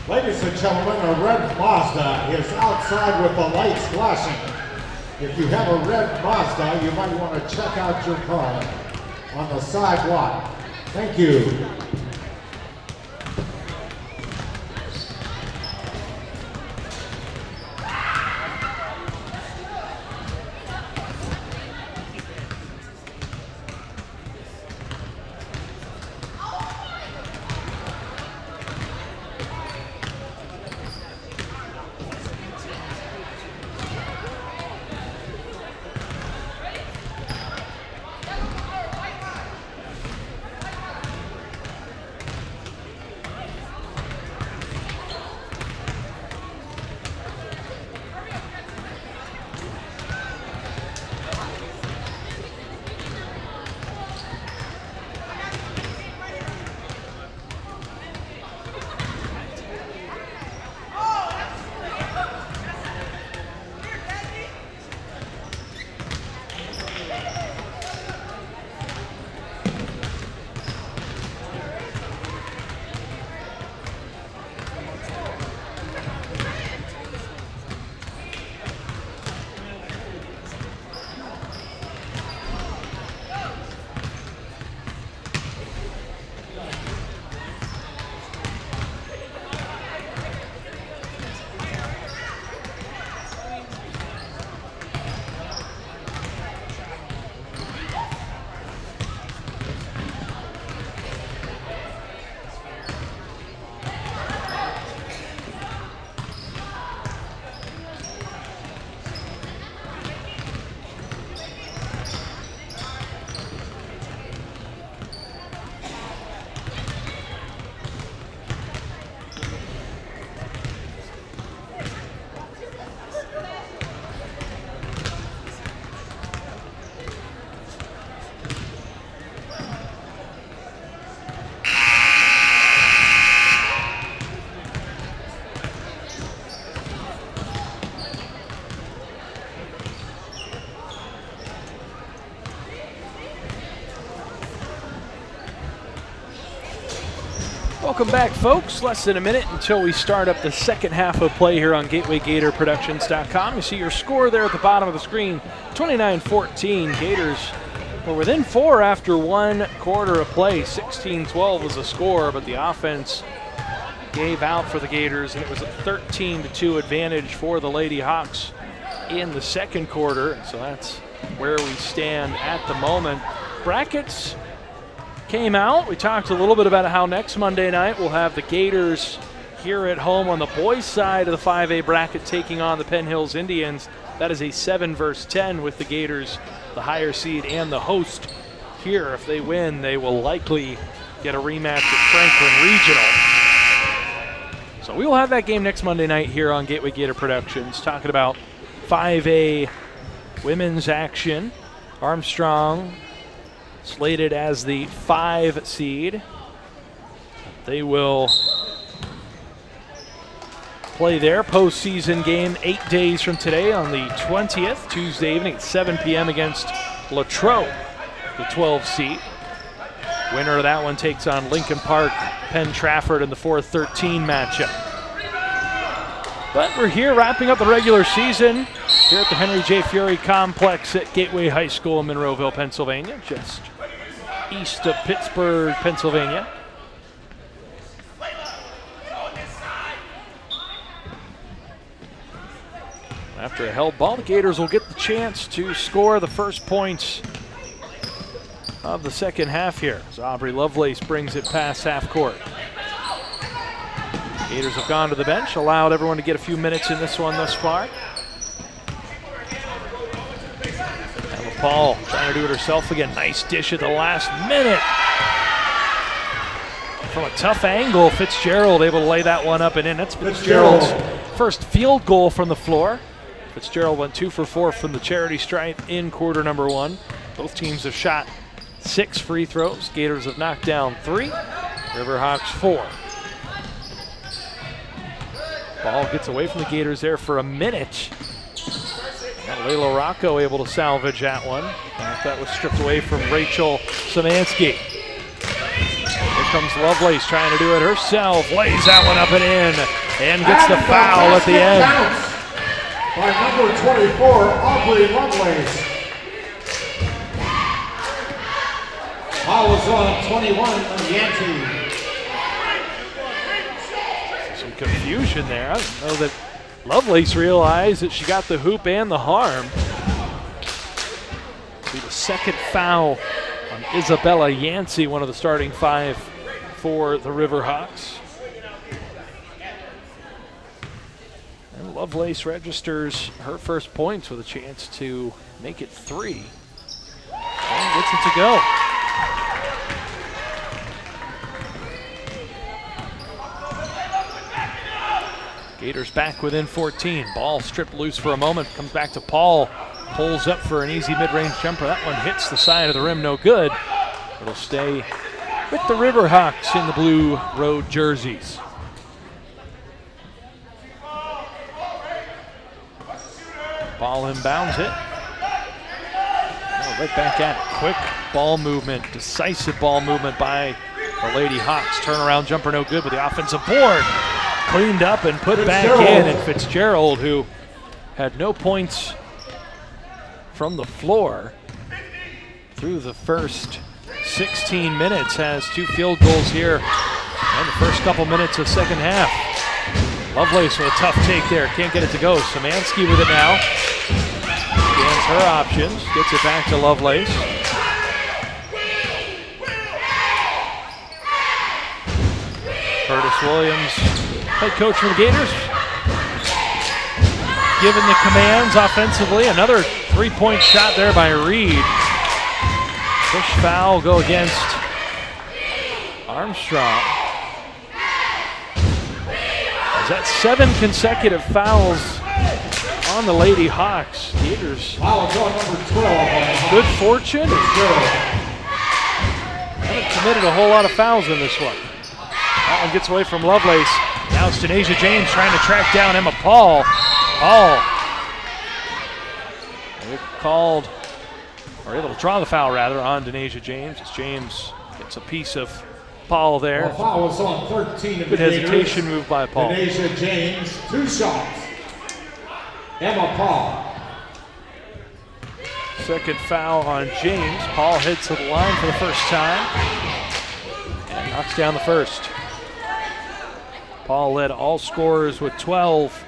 Ladies and gentlemen, a red Mazda is outside with the lights flashing. If you have a red Mazda, you might want to check out your car on the sidewalk. Thank you. Welcome back, folks. Less than a minute until we start up the second half of play here on GatewayGatorProductions.com. You see your score there at the bottom of the screen, 29-14. Gators were within 4 after 1 quarter of play. 16-12 was the score, but the offense gave out for the Gators, and it was a 13-2 advantage for the Lady Hawks in the second quarter. So that's where we stand at the moment. Brackets came out. We talked a little bit about how next Monday night we'll have the Gators here at home on the boys' side of the 5A bracket taking on the Penn Hills Indians. That is a 7 versus 10 with the Gators, the higher seed, and the host here. If they win, they will likely get a rematch at Franklin Regional. So we will have that game next Monday night here on Gateway Gator Productions, talking about 5A women's action. Armstrong slated as the 5 seed. They will play their postseason game 8 days from today on the 20th, Tuesday evening at 7 p.m. against Latrobe, the 12 seed. Winner of that one takes on Lincoln Park, Penn Trafford in the 4-13 matchup. But we're here wrapping up the regular season here at the Henry J. Fury Complex at Gateway High School in Monroeville, Pennsylvania, just east of Pittsburgh, Pennsylvania. After a held ball, the Gators will get the chance to score the first points of the second half here, as Aubrey Lovelace brings it past half court. Gators have gone to the bench, allowed everyone to get a few minutes in this one thus far. Emma Paul trying to do it herself again. Nice dish at the last minute. From a tough angle, Fitzgerald able to lay that one up and in. That's Fitzgerald's first field goal from the floor. Fitzgerald went 2 for 4 from the charity stripe in quarter number 1. Both teams have shot 6 free throws. Gators have knocked down 3. Riverhawks 4. Ball gets away from the Gators there for a minute. And Layla Rocco able to salvage that one. That was stripped away from Rachel Szymanski. Here comes Lovelace trying to do it herself. Lays that one up and in. And gets the foul at the end. By number 24, Aubrey Lovelace. Foul is on 21, Yancey. Some confusion there. I don't know that Lovelace realized that she got the hoop and the harm. It'll be the second foul on Isabella Yancey, one of the starting 5 for the Riverhawks. And Lovelace registers her first points with a chance to make it 3. And gets it to go. Gators back within 14. Ball stripped loose for a moment. Comes back to Paul. Pulls up for an easy mid-range jumper. That one hits the side of the rim, no good. It'll stay with the Riverhawks in the blue road jerseys. Ball inbounds it. Oh, right back at it. Quick ball movement, decisive ball movement by the Lady Hawks. Turnaround jumper no good, but the offensive board cleaned up and put back in. And Fitzgerald, who had no points from the floor through the first 16 minutes, has 2 field goals here in the first couple minutes of second half. Lovelace with a tough take there. Can't get it to go. Szymanski with it now. Scans her options. Gets it back to Lovelace. Curtis Williams, head coach for the Gators, given the commands offensively. Another 3-point shot there by Reed. Push foul go against Armstrong. Is that 7 consecutive fouls on the Lady Hawks? Gators. Foul on number 12. Good fortune. Haven't committed a whole lot of fouls in this one. That one gets away from Lovelace. Now it's Denasia James trying to track down Emma Paul. Called, or able to draw the foul rather, on Denasia James, as James gets a piece of Paul there. Well, foul is on 13 of the Good hesitation Gators. move by Paul. Denasia James, 2 shots. Emma Paul. Second foul on James. Paul heads to the line for the first time and knocks down the first. Paul led all scorers with 12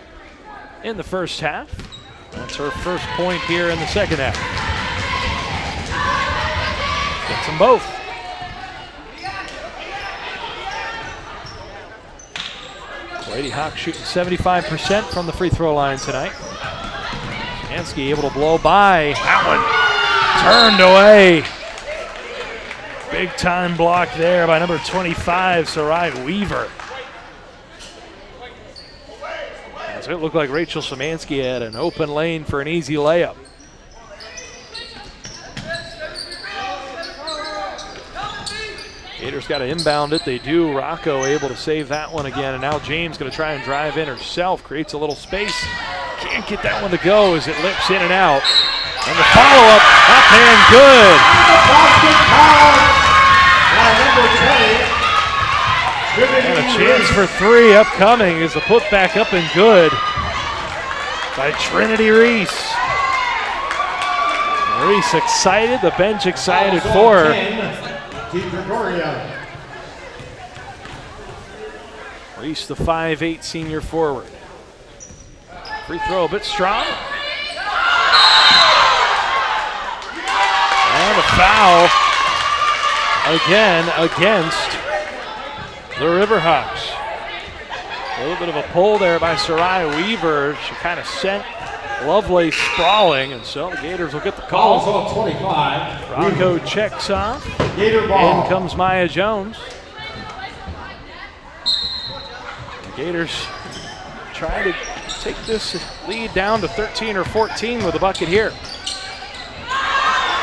in the first half. That's her first point here in the second half. Gets them both. Lady Hawks shooting 75% from the free throw line tonight. Szymanski able to blow by. That one turned away. Big time block there by number 25, Sarai Weaver. So it looked like Rachel Szymanski had an open lane for an easy layup. Gators got to inbound it. They do. Rocco able to save that one again. And now James going to try and drive in herself. Creates a little space. Can't get that one to go as it lips in and out. And the follow-up, offhand good. And a chance for 3 upcoming is the putback up and good by Trinity Reese. Reese excited, the bench excited for her. Reese, the 5'8" senior forward. Free throw a bit strong. And a foul again against the Riverhawks. A little bit of a pull there by Sarai Weaver. She kind of sent Lovelace sprawling, and so the Gators will get the call. Fouls on 25. Rocco checks off. Gator ball. In comes Maya Jones. The Gators try to take this lead down to 13 or 14 with a bucket here.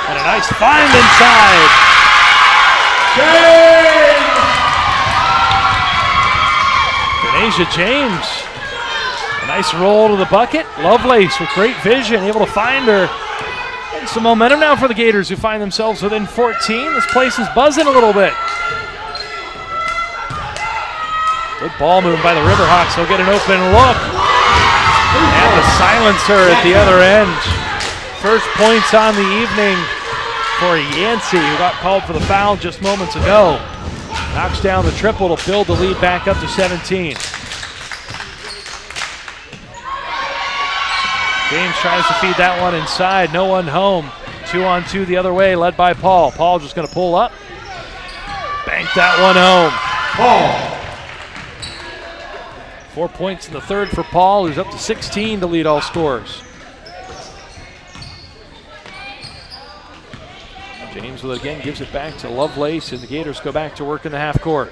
And a nice find inside. Denasia James. A nice roll to the bucket. Lovelace with great vision, able to find her. And some momentum now for the Gators, who find themselves within 14. This place is buzzing a little bit. Good ball movement by the Riverhawks. They'll get an open look. And the silencer at the other end. First points on the evening for Yancey, who got called for the foul just moments ago. Knocks down the triple to build the lead back up to 17. James tries to feed that one inside. No one home. 2-on-2 the other way, led by Paul. Paul just going to pull up. Bank that one home. Paul. 4 points in the third for Paul, who's up to 16 to lead all scorers. James with it again, gives it back to Lovelace, and the Gators go back to work in the half court.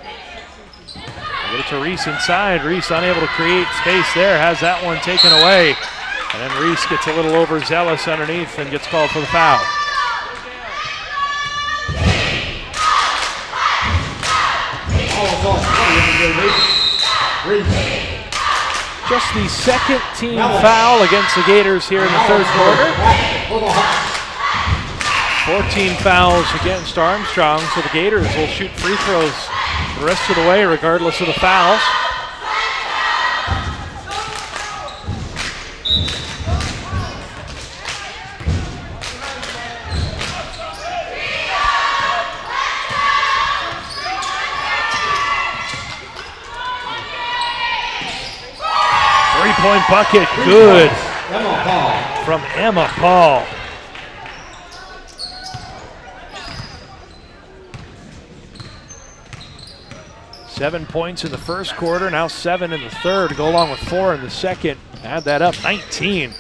Get it to Reese inside. Reese unable to create space there, has that one taken away. And then Reese gets a little overzealous underneath and gets called for the foul. Just the second team foul against the Gators here in the third quarter. 14 fouls against Armstrong, so the Gators will shoot free throws the rest of the way regardless of the fouls. Three-point bucket, good from Emma Paul. Seven points in the first quarter, now 7 in the third, go along with 4 in the second. Add that up, 19.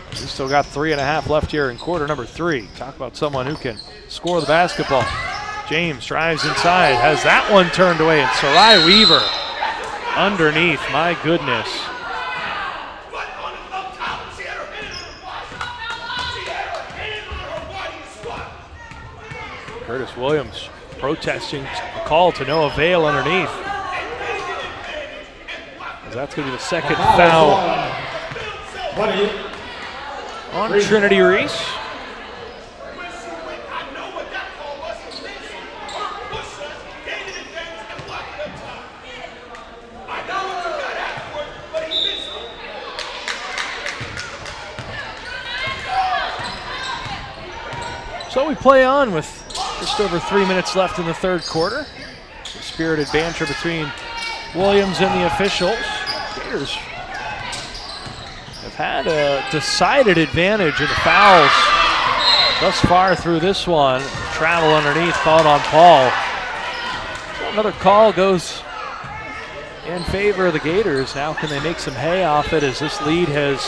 We still got 3.5 left here in quarter number 3. Talk about someone who can score the basketball. James drives inside, has that one turned away, and Sarai Weaver underneath, my goodness. Curtis Williams protesting a call to no avail underneath. As that's going to be the second foul on Trinity Reese. So we play on with just over 3 minutes left in the third quarter. Some spirited banter between Williams and the officials. Gators have had a decided advantage in the fouls thus far through this one. Travel underneath called on Paul. So another call goes in favor of the Gators. Now can they make some hay off it as this lead has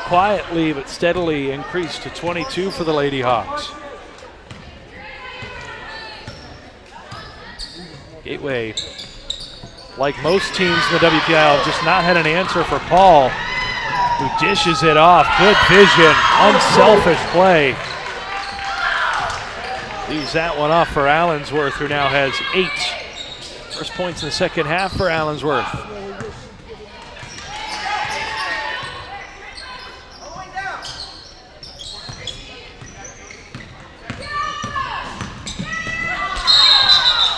quietly but steadily increased to 22 for the Lady Hawks. Gateway, like most teams in the WPIAL, just not had an answer for Paul, who dishes it off. Good vision, unselfish play. Leaves that one off for Allensworth, who now has 8. First points in the second half for Allensworth.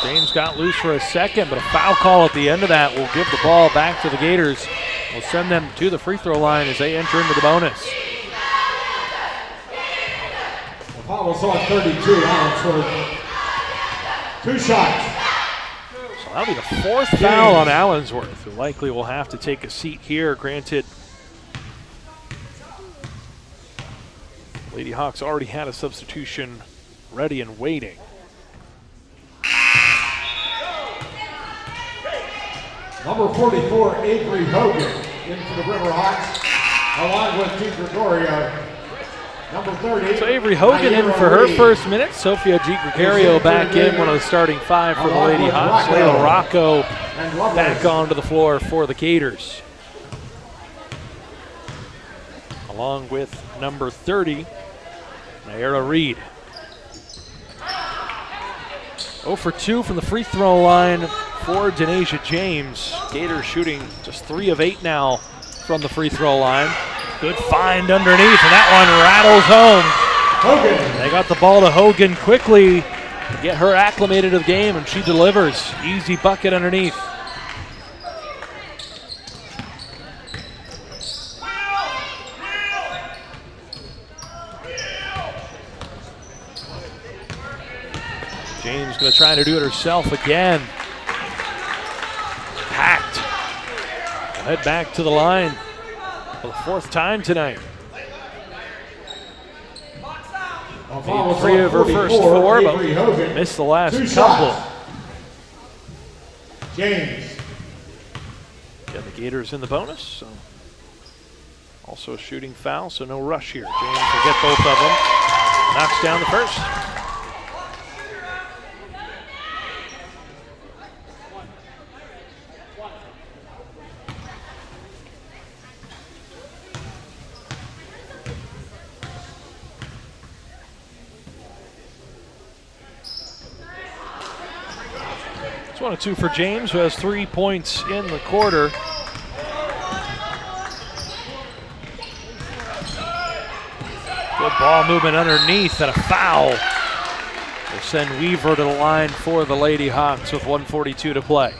James got loose for a second, but a foul call at the end of that will give the ball back to the Gators. Will send them to the free throw line as they enter into the bonus. The foul was on 32, Allensworth. 2 shots. So that'll be the 4th foul on Allensworth, who likely will have to take a seat here. Granted, Lady Hawks already had a substitution ready and waiting. Number 44, Avery Hogan, in for the Riverhawks, along with DiGregorio. Number 30. So Avery Hogan in for her first minute. Sophia DiGregorio back in, one of the starting 5 for the Lady Hawks. Layla Rocco back onto the floor for the Gators, along with number 30, Naira Reed. 0 for 2 from the free throw line for Denasia James. Gators shooting just 3 of 8 now from the free throw line. Good find underneath, and that one rattles home. Hogan. They got the ball to Hogan quickly to get her acclimated to the game, and she delivers. Easy bucket underneath. James going to try to do it herself again. Packed. We'll head back to the line for the 4th time tonight. Made 3 of her first 4, but missed the last couple. James. Got the Gators in the bonus. So also a shooting foul, so no rush here. James will get both of them. Knocks down the first. It's 1 of 2 for James, who has 3 points in the quarter. Good ball movement underneath and a foul. Will send Weaver to the line for the Lady Hawks with 1:42 to play.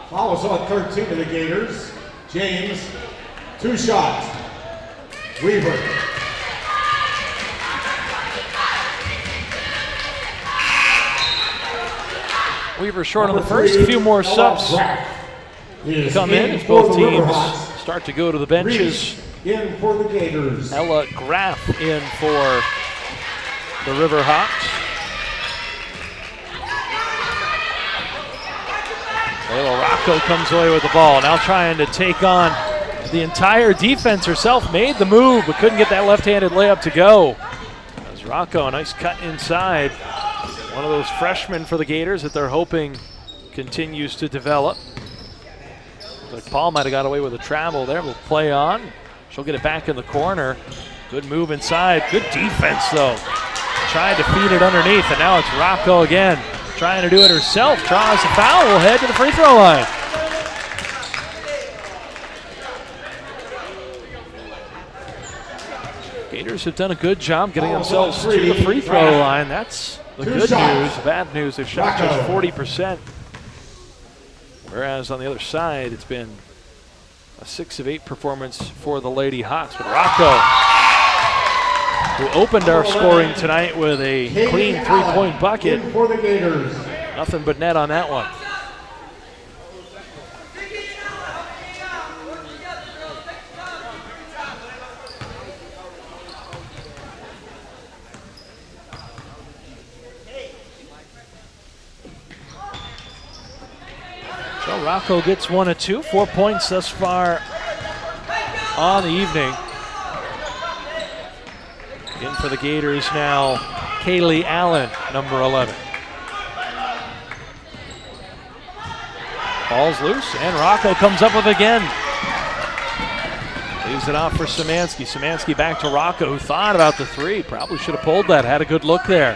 Foul was on 13 of the Gators. James, 2 shots. Weaver. Weaver short on the first. A few more subs come in as both teams start to go to the benches. In for the Gators. Ella Graff in for the Riverhawks. Layla Rocco comes away with the ball. Now trying to take on the entire defense herself. Made the move, but couldn't get that left-handed layup to go. As Rocco, a nice cut inside. One of those freshmen for the Gators that they're hoping continues to develop. Looks like Paul might have got away with a travel there. We'll play on. She'll get it back in the corner. Good move inside. Good defense, though. Tried to feed it underneath, and now it's Rocco again. Trying to do it herself. Draws the foul. Will head to the free throw line. Gators have done a good job getting themselves to the free throw line. That's the good news. The bad news, they've shot just 40%. Whereas on the other side, it's been a 6 of 8 performance for the Lady Hawks. But Rocco who opened our scoring tonight with a clean three-point bucket. For the Gators. Nothing but net on that one. So Rocco gets 1 of 2, 4 points thus far on the evening. In for the Gators now, Kaylee Allen, number 11. Ball's loose, and Rocco comes up with it again. Leaves it off for Szymanski. Szymanski back to Rocco, who thought about the three. Probably should have pulled that, had a good look there.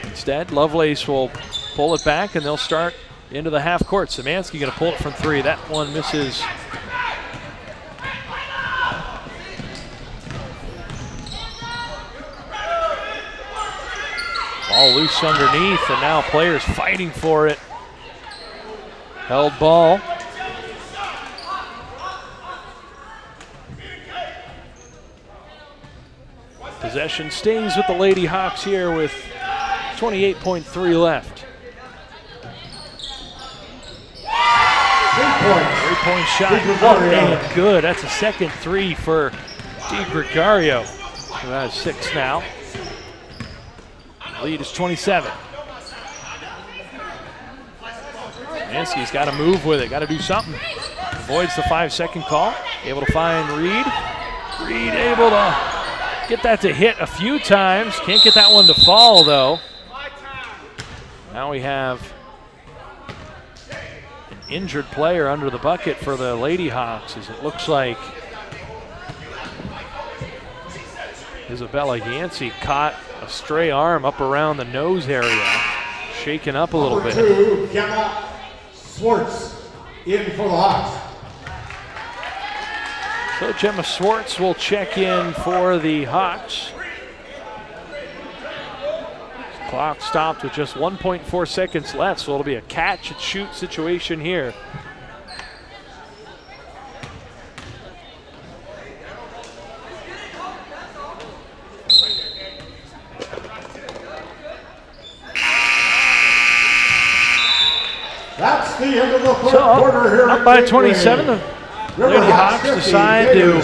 Instead, Lovelace will pull it back, and they'll start into the half court. Szymanski going to pull it from three. That one misses. Ball loose underneath, and now players fighting for it. Held ball. Possession stays with the Lady Hawks here with 28.3 left. 3-point shot, and good. That's a second three for Di Gregario, who has 6 now. Lead is 27. Szymanski's got to move with it, got to do something. Avoids the 5-second call. Able to find Reed. Reed able to get that to hit a few times. Can't get that one to fall, though. Now we have an injured player under the bucket for the Lady Hawks, as it looks like Isabella Yancey caught a stray arm up around the nose area, shaken up a little bit. Number 2, Gemma Swartz in for the Hawks. So Gemma Swartz will check in for the Hawks. Clock stopped with just 1.4 seconds left, so it'll be a catch and shoot situation here. That's the end of the third quarter here. Up by 27. The Lady Hawks decide to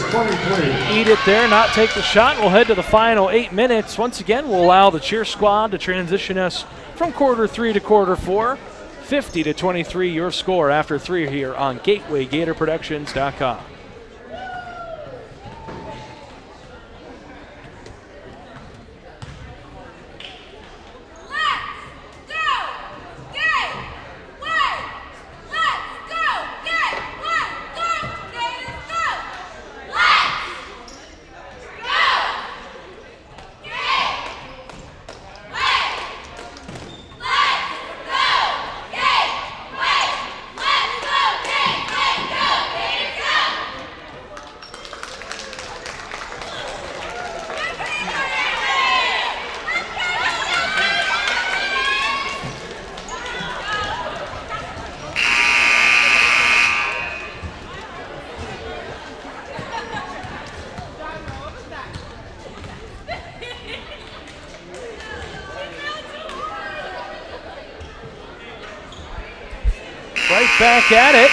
eat it there, not take the shot. We'll head to the final 8 minutes. Once again, we'll allow the cheer squad to transition us from quarter 3 to quarter 4. 50-23 your score after 3 here on GatewayGatorProductions.com. Back at it.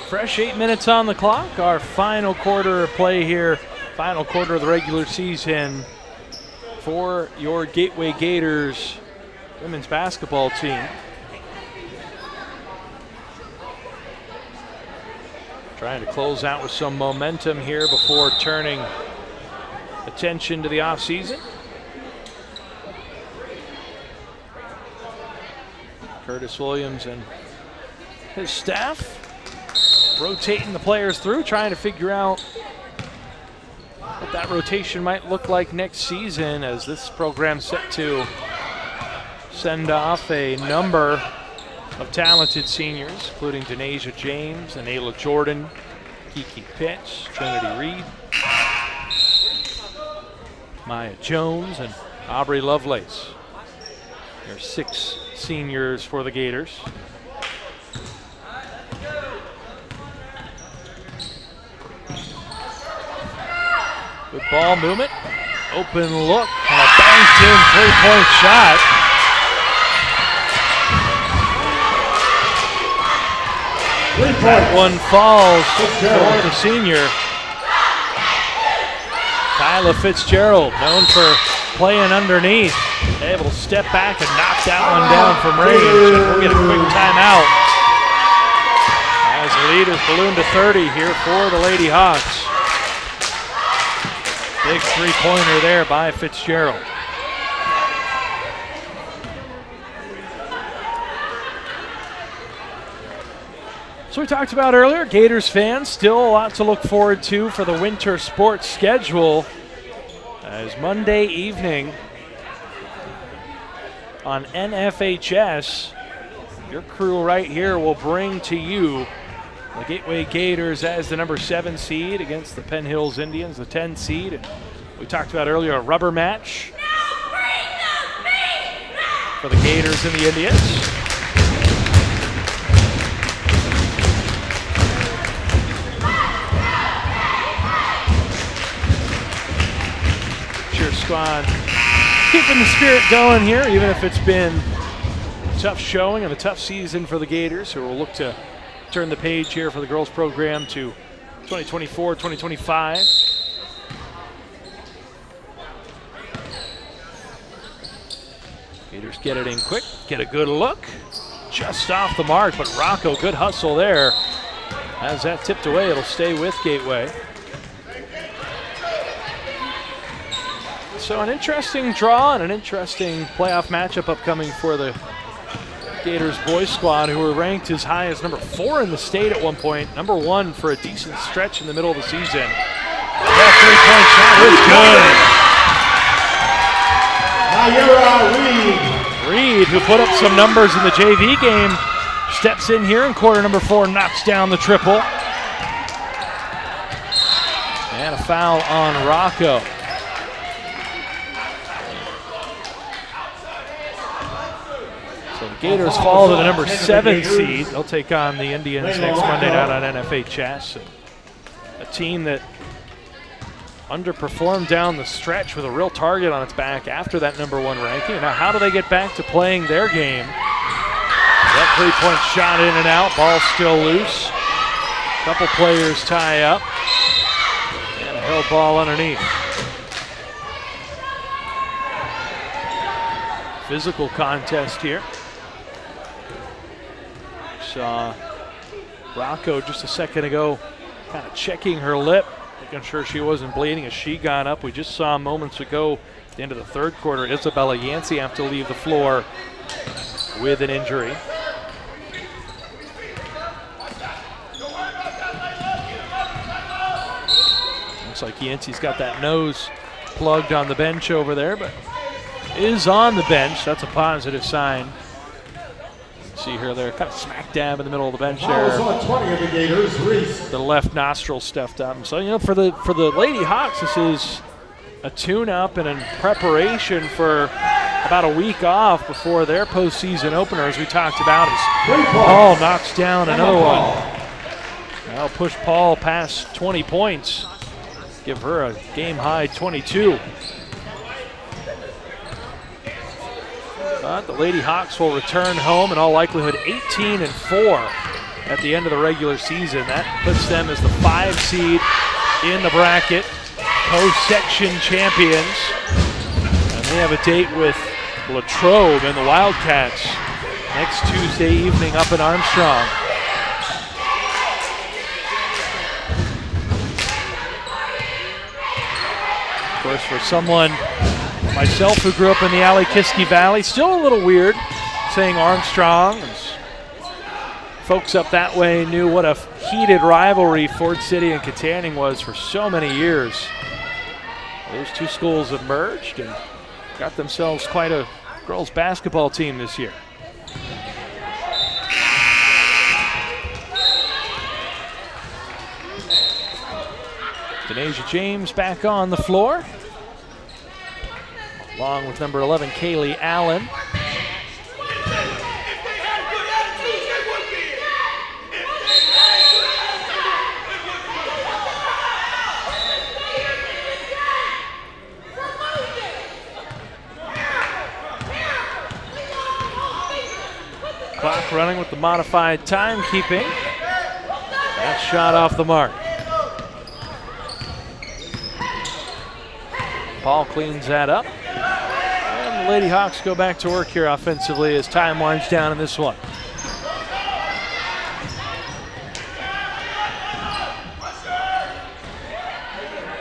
Fresh 8 minutes on the clock. Our final quarter of play here. Final quarter of the regular season for your Gateway Gators women's basketball team. Trying to close out with some momentum here before turning attention to the offseason. Curtis Williams and his staff rotating the players through, trying to figure out what that rotation might look like next season, as this program's set to send off a number of talented seniors, including Denasia James and Ayla Jordan, Kiki Pitts, Trinity Reed, Maya Jones, and Aubrey Lovelace. There are 6 seniors for the Gators. Good ball movement. Open look and a banked in three-point shot. That one falls for the senior. Kyla Fitzgerald, known for playing underneath, able to step back and knock that one down from range. And we'll get a quick timeout as the lead is ballooned to 30 here for the Lady Hawks. Big three-pointer there by Fitzgerald. So we talked about earlier, Gators fans, still a lot to look forward to for the winter sports schedule. As Monday evening on NFHS, your crew right here will bring to you the Gateway Gators as the number 7 seed against the Penn Hills Indians, the 10 seed. And we talked about earlier a rubber match for the Gators and the Indians. Cheer squad keeping the spirit going here, even if it's been a tough showing and a tough season for the Gators, who will look to turn the page here for the girls program to 2024-2025. Gators get it in quick, get a good look. Just off the mark, but Rocco, good hustle there. As that tipped away, it'll stay with Gateway. So an interesting draw and an interesting playoff matchup upcoming for the Gators boys squad, who were ranked as high as number 4 in the state at one point, number 1 for a decent stretch in the middle of the season. That three-point shot is good. Reed, who put up some numbers in the JV game, steps in here in quarter number 4, knocks down the triple. And a foul on Rocco. So the Gators fall to the number 7 seed. They'll take on the Indians next Monday night on NFHS. A team that underperformed down the stretch with a real target on its back after that number 1 ranking. Now, how do they get back to playing their game? That three-point shot in and out, ball still loose. Couple players tie up. And a held ball underneath. Physical contest here. Saw Rocco just a second ago kind of checking her lip, making sure she wasn't bleeding as she got up. We just saw moments ago at the end of the third quarter, Isabella Yancey have to leave the floor with an injury. Looks like Yancey's got that nose plugged on the bench over there, but is on the bench. That's a positive sign. See her there, kind of smack dab in the middle of the bench there. The left nostril stuffed up. So, you know, for the Lady Hawks, this is a tune-up and in preparation for about a week off before their postseason opener, as we talked about, as Paul knocks down another one. That'll push Paul past 20 points, give her a game-high 22. But the Lady Hawks will return home in all likelihood 18-4 at the end of the regular season. That puts them as the 5 seed in the bracket, co-section champions. And they have a date with Latrobe and the Wildcats next Tuesday evening up in Armstrong. Of course, for someone myself who grew up in the Alikiski Valley, still a little weird saying Armstrong. Folks up that way knew what a heated rivalry Ford City and Katanning was for so many years. Those two schools have merged and got themselves quite a girls basketball team this year. Denasia James back on the floor, along with number 11, Kaylee Allen. Clock running with the modified timekeeping. That shot off the mark. Paul cleans that up. And the Lady Hawks go back to work here offensively as time winds down in this one.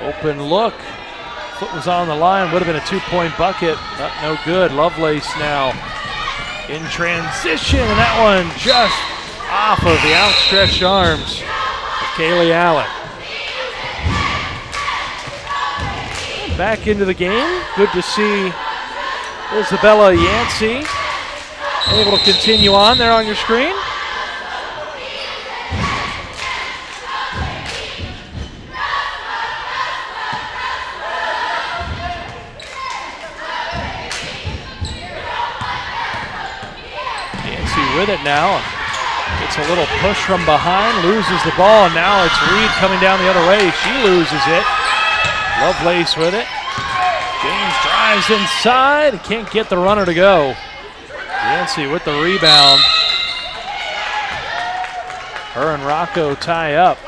Open look. Foot was on the line. Would have been a 2-point bucket, but no good. Lovelace now in transition, and that one just off of the outstretched arms of Kaylee Allen. Back into the game. Good to see Isabella Yancey able to continue on there on your screen. With it now. It's a little push from behind, loses the ball, and now it's Reed coming down the other way. She loses it. Lovelace with it. James drives inside, can't get the runner to go. Yancey with the rebound. Her and Rocco tie up.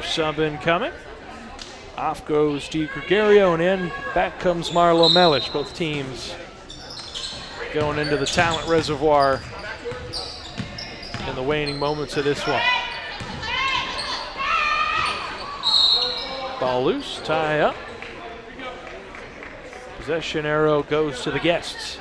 Sub incoming. Off goes DiGregorio, and in back comes Marlo Melish. Both teams going into the talent reservoir in the waning moments of this one. Ball loose, tie up. Possession arrow goes to the guests.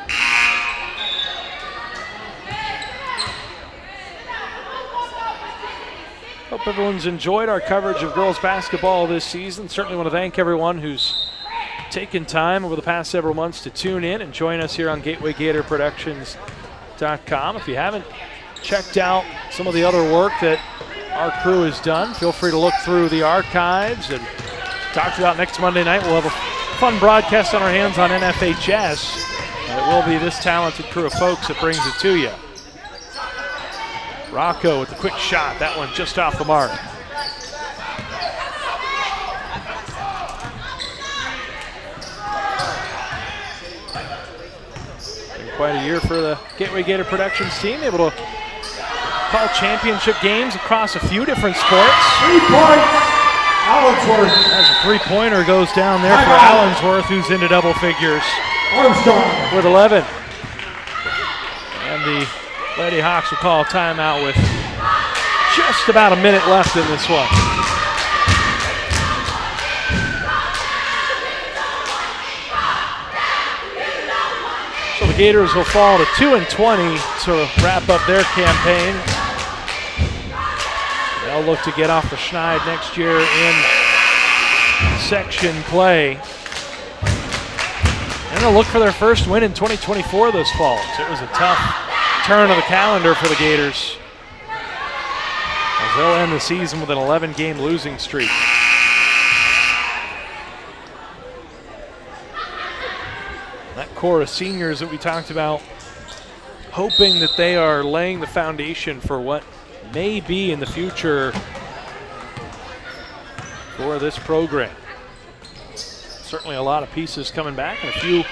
Hope everyone's enjoyed our coverage of girls basketball this season. Certainly want to thank everyone who's taken time over the past several months to tune in and join us here on GatewayGatorProductions.com. If you haven't checked out some of the other work that our crew has done, feel free to look through the archives. And talked about next Monday night, we'll have a fun broadcast on our hands on NFHS. And it will be this talented crew of folks that brings it to you. Rocco with the quick shot, that one just off the mark. Been quite a year for the Gateway Gator Productions team, able to call championship games across a few different sports. 3-point, Allensworth. As a three-pointer goes down there for Allensworth, who's into double figures. Armstrong with 11. And the Lady Hawks will call a timeout with just about a minute left in this one. So the Gators will fall to 2-20 to wrap up their campaign. They'll look to get off the schneid next year in section play. And they'll look for their first win in 2024 this fall. So it was a tough turn of the calendar for the Gators, as they'll end the season with an 11-game losing streak. That core of seniors that we talked about, hoping that they are laying the foundation for what may be in the future for this program. Certainly a lot of pieces coming back, and a few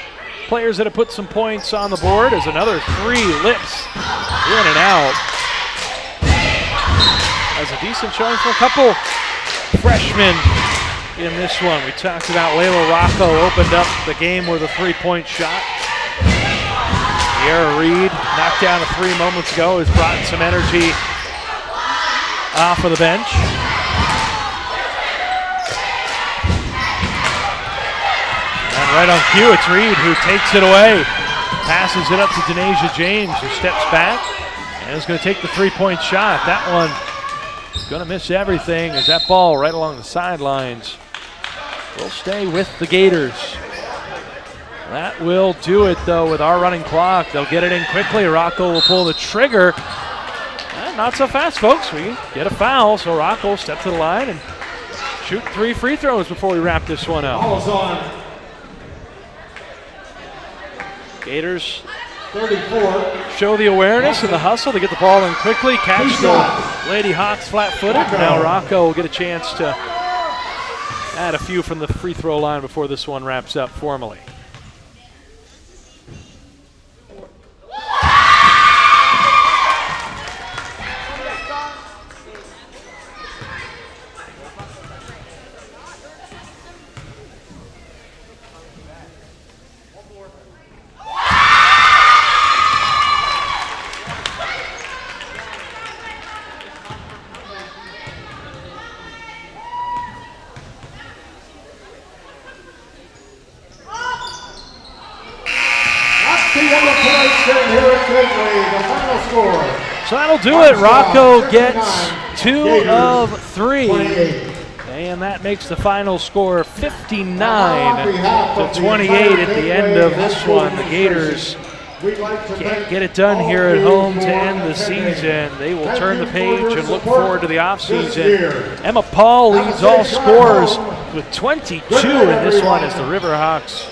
players that have put some points on the board as another three lips in and out. As a decent showing for a couple freshmen in this one. We talked about Layla Rocco opened up the game with a three-point shot. Sierra Reed knocked down a three moments ago, has brought some energy off of the bench. Right on cue, it's Reed who takes it away. Passes it up to Denasia James, who steps back and is going to take the three-point shot. That one is going to miss everything as that ball right along the sidelines will stay with the Gators. That will do it, though, with our running clock. They'll get it in quickly. Rocco will pull the trigger. And not so fast, folks. We get a foul, so Rocco will step to the line and shoot 3 free throws before we wrap this one up. Ball's on. Gators 34. Show the awareness and the hustle to get the ball in quickly. Catch the Lady Hawks flat-footed. Now Rocco will get a chance to add a few from the free throw line before this one wraps up formally. So that'll do it. Rocco gets 2 of 3. And that makes the final score 59-28 at the end of this one. The Gators can't get it done here at home to end the season. They will turn the page and look forward to the offseason. Emma Paul leads all scorers with 22 in this one as the Riverhawks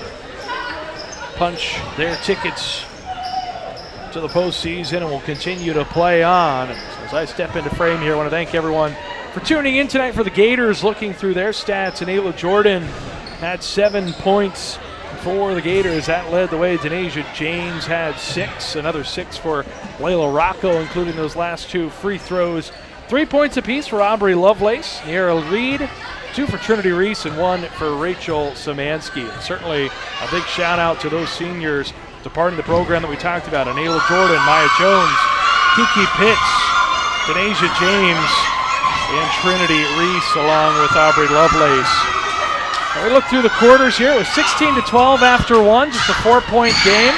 punch their tickets to the postseason and will continue to play on. As I step into frame here, I want to thank everyone for tuning in tonight for the Gators. Looking through their stats, and Ayla Jordan had 7 points for the Gators. That led the way. Denasia James had 6, another 6 for Layla Rocco, including those last 2 free throws. 3 points apiece for Aubrey Lovelace, Niera Reed, 2 for Trinity Reese, and 1 for Rachel Szymanski. And certainly a big shout out to those seniors departing the program that we talked about. Anela Jordan, Maya Jones, Kiki Pitts, Denasia James, and Trinity Reese, along with Aubrey Lovelace. We look through the quarters here. It was 16-12 after 1, just a 4-point game.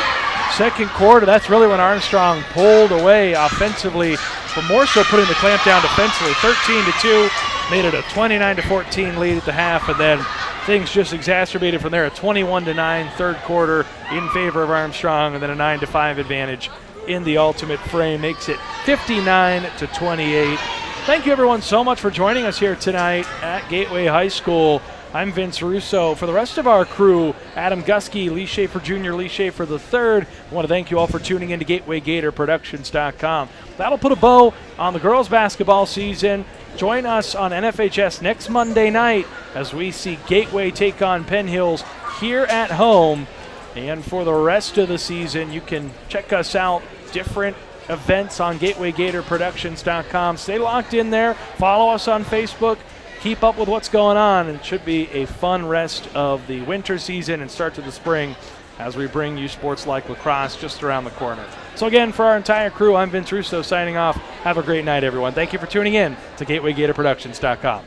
Second quarter, that's really when Armstrong pulled away offensively, but more so putting the clamp down defensively. 13-2, made it a 29-14 lead at the half, and then things just exacerbated from there. A 21-9 third quarter in favor of Armstrong, and then a 9-5 advantage in the ultimate frame. Makes it 59-28. Thank you everyone so much for joining us here tonight at Gateway High School. I'm Vince Russo. For the rest of our crew, Adam Gusky, Lee Schaefer Jr., Lee Schaefer III, I want to thank you all for tuning in to GatewayGatorProductions.com. That'll put a bow on the girls basketball season. Join us on NFHS next Monday night as we see Gateway take on Penn Hills here at home. And for the rest of the season, you can check us out, different events on GatewayGatorProductions.com. Stay locked in there. Follow us on Facebook. Keep up with what's going on. It should be a fun rest of the winter season and start to the spring as we bring you sports like lacrosse just around the corner. So again, for our entire crew, I'm Vince Russo signing off. Have a great night, everyone. Thank you for tuning in to GatewayGatorProductions.com.